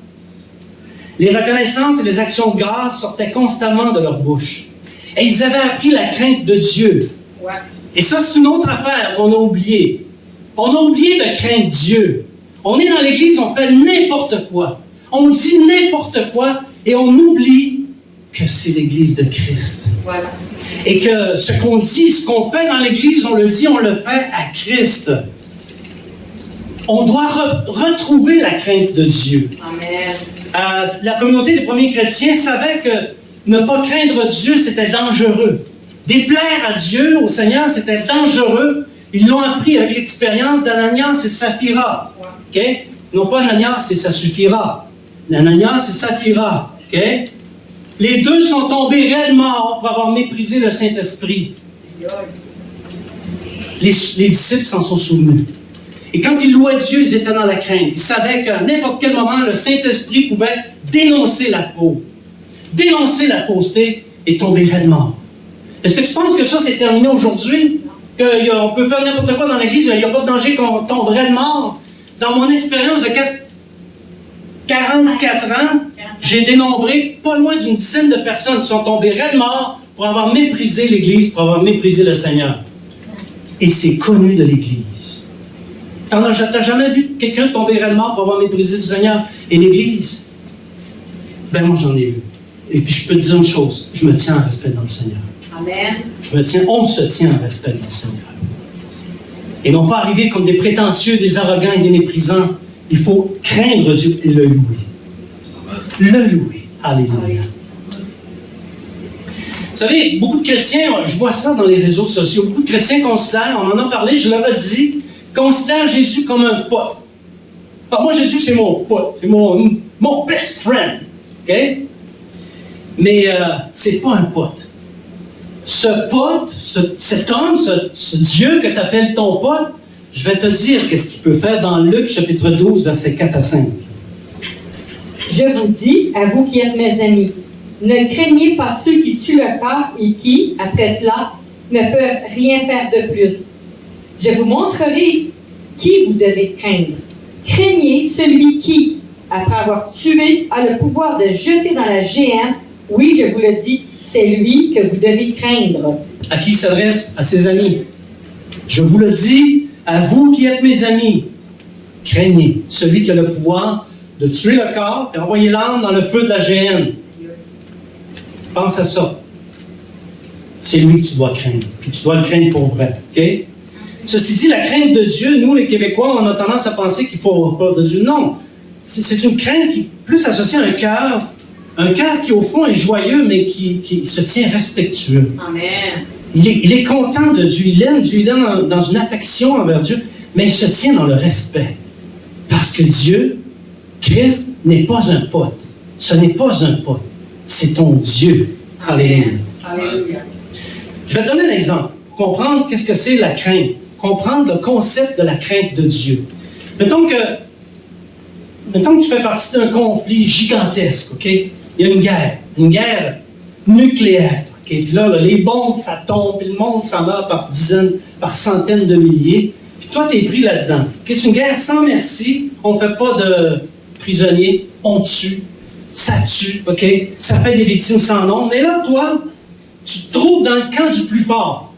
Les reconnaissances et les actions de grâce sortaient constamment de leur bouche. Et ils avaient appris la crainte de Dieu. Ouais. Et ça, c'est une autre affaire qu'on a oubliée. On a oublié de craindre Dieu. On est dans l'Église, on fait n'importe quoi. On dit n'importe quoi et on oublie que c'est l'Église de Christ. Voilà. Et que ce qu'on dit, ce qu'on fait dans l'Église, on le dit, on le fait à Christ. On doit retrouver la crainte de Dieu. Amen. La communauté des premiers chrétiens savait que ne pas craindre Dieu, c'était dangereux. Déplaire à Dieu, au Seigneur, c'était dangereux. Ils l'ont appris avec l'expérience d'Ananias et Saphira. Okay? Non pas Ananias et ça suffira. Ananias et Saphira. Okay? Les deux sont tombés réellement pour avoir méprisé le Saint-Esprit. Les disciples s'en sont souvenus. Et quand ils louaient Dieu, ils étaient dans la crainte. Ils savaient qu'à n'importe quel moment, le Saint-Esprit pouvait dénoncer la fraude, dénoncer la fausseté et tomber réellement. Est-ce que tu penses que ça, c'est terminé aujourd'hui? Qu'on peut faire n'importe quoi dans l'Église, il n'y a pas de danger qu'on tombe réellement? Dans mon expérience de 44 ans, j'ai dénombré pas loin d'une dizaine de personnes qui sont tombées réellement pour avoir méprisé l'Église, pour avoir méprisé le Seigneur. Et c'est connu de l'Église. T'as jamais vu quelqu'un tomber réellement pour avoir méprisé le Seigneur et l'Église? Ben moi, j'en ai vu. Et puis, je peux te dire une chose, je me tiens en respect dans le Seigneur. Amen. On se tient en respect dans le Seigneur. Et non pas arriver comme des prétentieux, des arrogants et des méprisants. Il faut craindre Dieu et le louer. Le louer. Alléluia. Vous savez, beaucoup de chrétiens, je vois ça dans les réseaux sociaux, beaucoup de chrétiens considèrent, on en a parlé, je leur ai dit, considèrent Jésus comme un pote. Alors moi, Jésus, c'est mon pote, c'est mon best friend. OK? Mais c'est pas un pote. Ce pote, cet homme, ce Dieu que tu appelles ton pote, je vais te dire qu'est-ce qu'il peut faire dans Luc chapitre 12, versets 4 à 5. Je vous dis, à vous qui êtes mes amis, ne craignez pas ceux qui tuent le corps et qui, après cela, ne peuvent rien faire de plus. Je vous montrerai qui vous devez craindre. Craignez celui qui, après avoir tué, a le pouvoir de jeter dans la géhenne. Oui, je vous le dis, c'est lui que vous devez craindre. À qui il s'adresse? À ses amis. Je vous le dis, à vous qui êtes mes amis, craignez celui qui a le pouvoir de tuer le corps et envoyer l'âme dans le feu de la géhenne. Pense à ça. C'est lui que tu dois craindre. Puis tu dois le craindre pour vrai. OK? Ceci dit, la crainte de Dieu, nous, les Québécois, on a tendance à penser qu'il faut avoir peur de Dieu. Non. C'est une crainte qui est plus associée à un cœur. Un cœur qui, au fond, est joyeux, mais qui se tient respectueux. Amen. Il est content de Dieu. Il aime Dieu. Il est dans une affection envers Dieu. Mais il se tient dans le respect. Parce que Dieu, Christ, n'est pas un pote. Ce n'est pas un pote. C'est ton Dieu. Alléluia. Alléluia. Je vais te donner un exemple pour comprendre qu'est-ce que c'est la crainte. Comprendre le concept de la crainte de Dieu. Mettons que tu fais partie d'un conflit gigantesque, OK? Il y a une guerre nucléaire, OK? Puis là, les bombes, ça tombe, puis le monde s'en meurt par dizaines, par centaines de milliers. Puis toi, t'es pris là-dedans. OK? C'est une guerre sans merci. On ne fait pas de prisonniers. On tue. Ça tue, OK? Ça fait des victimes sans nom. Mais là, toi, tu te trouves dans le camp du plus fort.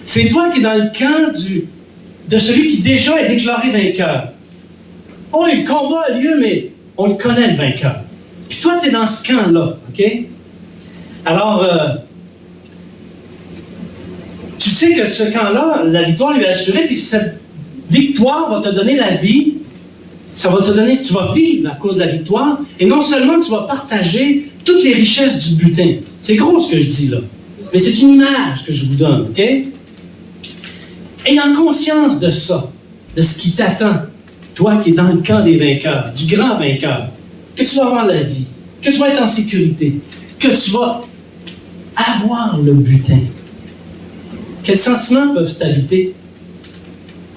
C'est toi qui es dans le camp de celui qui déjà est déclaré vainqueur. Oh, le combat a lieu, mais on le connaît, le vainqueur. Puis toi, tu es dans ce camp-là, OK? Alors, tu sais que ce camp-là, la victoire lui est assurée, puis cette victoire va te donner la vie. Ça va te donner, tu vas vivre à cause de la victoire, et non seulement tu vas partager toutes les richesses du butin. C'est gros ce que je dis là, mais c'est une image que je vous donne, OK? Ayant conscience de ça, de ce qui t'attend, toi qui es dans le camp des vainqueurs, du grand vainqueur, que tu vas avoir la vie, que tu vas être en sécurité, que tu vas avoir le butin. Quels sentiments peuvent t'habiter?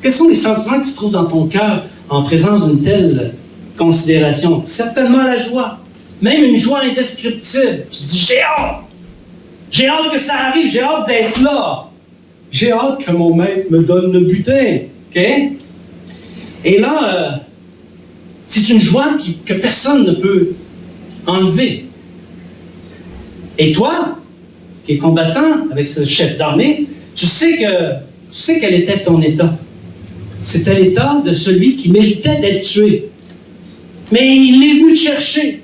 Quels sont les sentiments que tu trouves dans ton cœur en présence d'une telle considération? Certainement la joie, même une joie indescriptible. Tu te dis, j'ai hâte que ça arrive, j'ai hâte d'être là. J'ai hâte que mon maître me donne le butin. OK? Et là, c'est une joie que personne ne peut enlever. Et toi, qui es combattant avec ce chef d'armée, tu sais quel était ton état. C'était l'état de celui qui méritait d'être tué. Mais il est venu te chercher.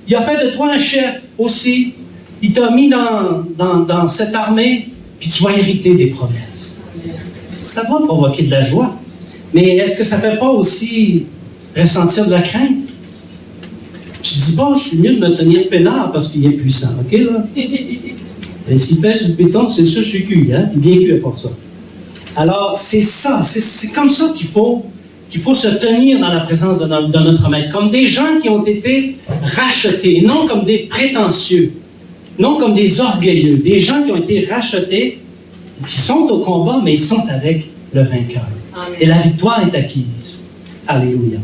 Il a fait de toi un chef aussi. Il t'a mis dans cette armée, puis tu vas hériter des promesses. Ça doit provoquer de la joie. Mais est-ce que ça ne fait pas aussi ressentir de la crainte? Tu te dis, bon, je suis mieux de me tenir peinard parce qu'il est puissant, OK, là? Et s'il pèse sur le béton, c'est sûr, je suis cuit, hein? Bien cuit pour ça. Alors, c'est ça, c'est comme ça qu'il faut se tenir dans la présence de notre Maître, comme des gens qui ont été rachetés, non comme des prétentieux, non comme des orgueilleux, des gens qui ont été rachetés, qui sont au combat, mais ils sont avec le vainqueur. Amen. Et la victoire est acquise. Alléluia.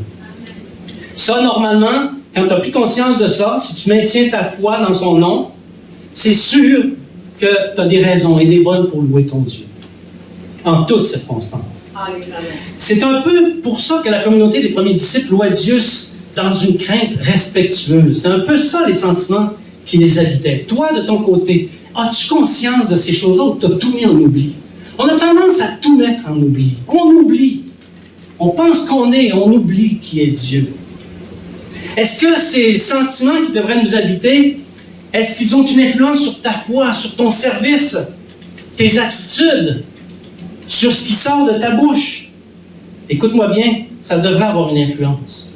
Ça, normalement, quand tu as pris conscience de ça, si tu maintiens ta foi dans son nom, c'est sûr que tu as des raisons et des bonnes pour louer ton Dieu. En toutes circonstances. Alléluia. C'est un peu pour ça que la communauté des premiers disciples louait Dieu dans une crainte respectueuse. C'est un peu ça les sentiments qui les habitaient. Toi, de ton côté, as-tu conscience de ces choses-là ou tu as tout mis en oubli? On a tendance à tout mettre en oubli. On oublie. On pense qu'on est, on oublie qui est Dieu. Est-ce que ces sentiments qui devraient nous habiter, est-ce qu'ils ont une influence sur ta foi, sur ton service, tes attitudes, sur ce qui sort de ta bouche? Écoute-moi bien, ça devrait avoir une influence.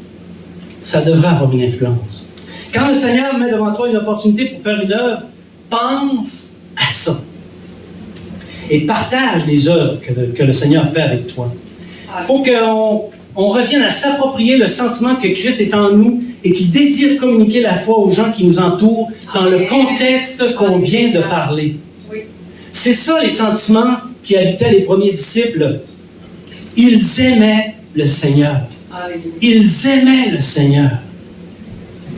Ça devrait avoir une influence. Quand le Seigneur met devant toi une opportunité pour faire une œuvre, pense à ça. Et partage les œuvres que le Seigneur fait avec toi. Il faut qu'on revienne à s'approprier le sentiment que Christ est en nous et qu'il désire communiquer la foi aux gens qui nous entourent dans le contexte qu'on vient de parler. Oui. C'est ça les sentiments qui habitaient les premiers disciples. Ils aimaient le Seigneur. Alléluia. Ils aimaient le Seigneur.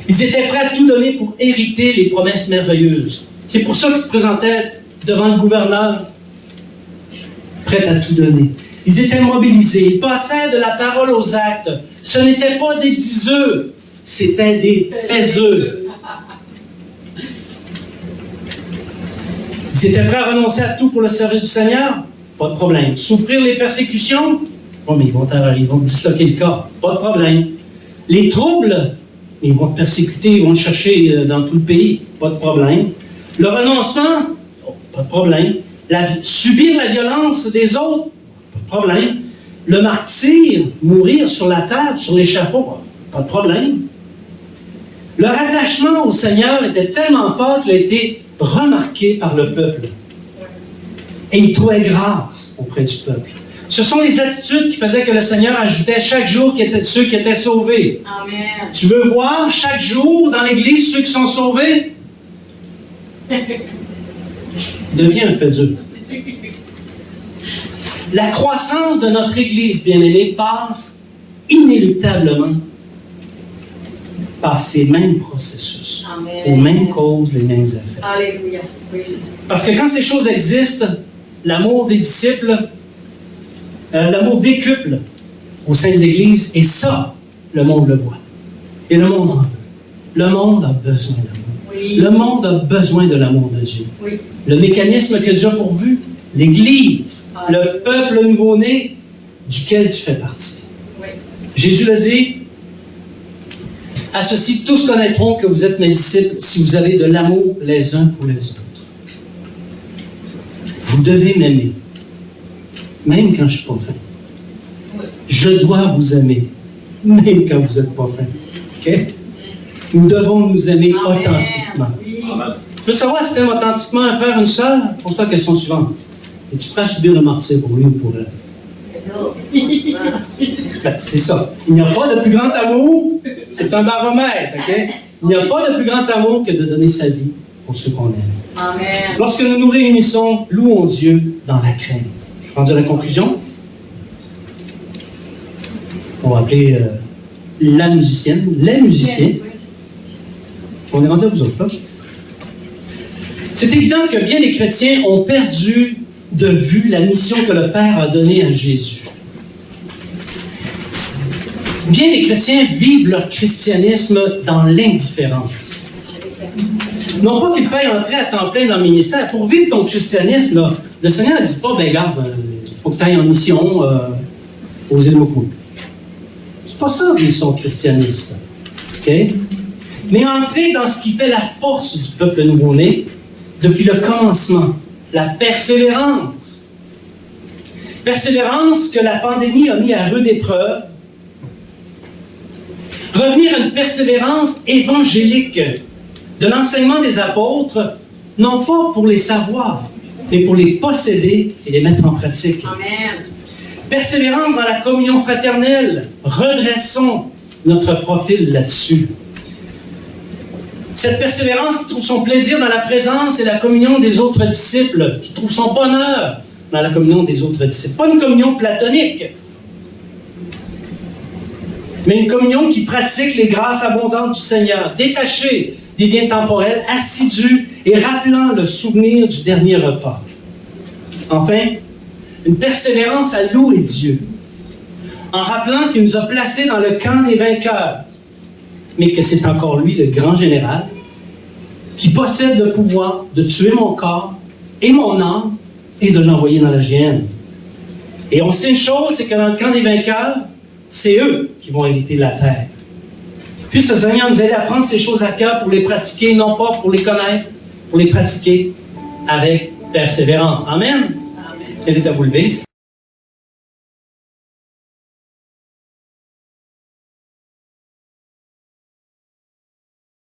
Ils étaient prêts à tout donner pour hériter les promesses merveilleuses. C'est pour ça qu'ils se présentaient devant le gouverneur, prêts à tout donner. Ils étaient mobilisés. Ils passaient de la parole aux actes. Ce n'étaient pas des diseux, c'était des faiseux. Ils étaient prêts à renoncer à tout pour le service du Seigneur? Pas de problème. Souffrir les persécutions? Bon, mais ils vont te disloquer le corps. Pas de problème. Les troubles? Ils vont te persécuter, ils vont te chercher dans tout le pays. Pas de problème. Le renoncement? Oh, pas de problème. Subir la violence des autres? Pas de problème. Le martyre, mourir sur la table, sur l'échafaud? Pas de problème. Leur attachement au Seigneur était tellement fort qu'il a été remarqué par le peuple. Et il trouvait grâce auprès du peuple. Ce sont les attitudes qui faisaient que le Seigneur ajoutait chaque jour ceux qui étaient sauvés. Amen. Tu veux voir chaque jour dans l'Église ceux qui sont sauvés? Deviens un faiseux. La croissance de notre Église, bien-aimée, passe inéluctablement par ces mêmes processus, Amen. aux mêmes causes, les mêmes effets. Alléluia. Oui, Jésus. Parce que quand ces choses existent, l'amour des disciples, l'amour décuple au sein de l'Église, et ça, le monde le voit. Et le monde en veut. Le monde a besoin d'amour. Oui. Le monde a besoin de l'amour de Dieu. Oui. Le mécanisme que Dieu a pourvu, l'Église, le peuple nouveau-né duquel tu fais partie. Oui. Jésus l'a dit, « À ceci, tous connaîtront que vous êtes mes disciples si vous avez de l'amour les uns pour les autres. » Vous devez m'aimer, même quand je ne suis pas fin. Oui. Je dois vous aimer, même quand vous n'êtes pas fin. OK? Nous devons nous aimer Amen. authentiquement. Oui. Tu veux savoir si tu aimes authentiquement un frère, une sœur? Pose-toi la question suivante. Es-tu prêt à subir le martyr pour lui ou pour elle? Ben, c'est ça. Il n'y a pas de plus grand amour. C'est un baromètre, OK? Il n'y a pas de plus grand amour que de donner sa vie pour ceux qu'on aime. Amen. Lorsque nous nous réunissons, louons Dieu dans la crainte. Je vais rendu à la conclusion. On va appeler la musicienne, les musiciens. On est rendu à vous autres, là. C'est évident que bien des chrétiens ont perdu de vue la mission que le Père a donnée à Jésus. Bien des chrétiens vivent leur christianisme dans l'indifférence. Non pas qu'il faille entrer à temps plein dans le ministère. Pour vivre ton christianisme, là, le Seigneur ne dit pas, ben regarde, il faut que tu ailles en mission aux îles Mokoum. C'est pas ça, vivre son christianisme. OK? Mais entrer dans ce qui fait la force du peuple nouveau-né, depuis le commencement, la persévérance. Persévérance que la pandémie a mis à rude épreuve. Revenir à une persévérance évangélique de l'enseignement des apôtres, non pas pour les savoirs, mais pour les posséder et les mettre en pratique. Amen. Persévérance dans la communion fraternelle. Redressons notre profil là-dessus. Cette persévérance qui trouve son plaisir dans la présence et la communion des autres disciples, qui trouve son bonheur dans la communion des autres disciples. Pas une communion platonique, mais une communion qui pratique les grâces abondantes du Seigneur, détachée des biens temporels, assidue et rappelant le souvenir du dernier repas. Enfin, une persévérance à louer Dieu, en rappelant qu'il nous a placés dans le camp des vainqueurs, mais que c'est encore lui, le grand général, qui possède le pouvoir de tuer mon corps et mon âme et de l'envoyer dans la géhenne. Et on sait une chose, c'est que dans le camp des vainqueurs, c'est eux qui vont hériter la terre. Puisse le Seigneur nous aider à prendre ces choses à cœur pour les pratiquer, non pas pour les connaître, pour les pratiquer avec persévérance. Amen. Vous allez à vous lever.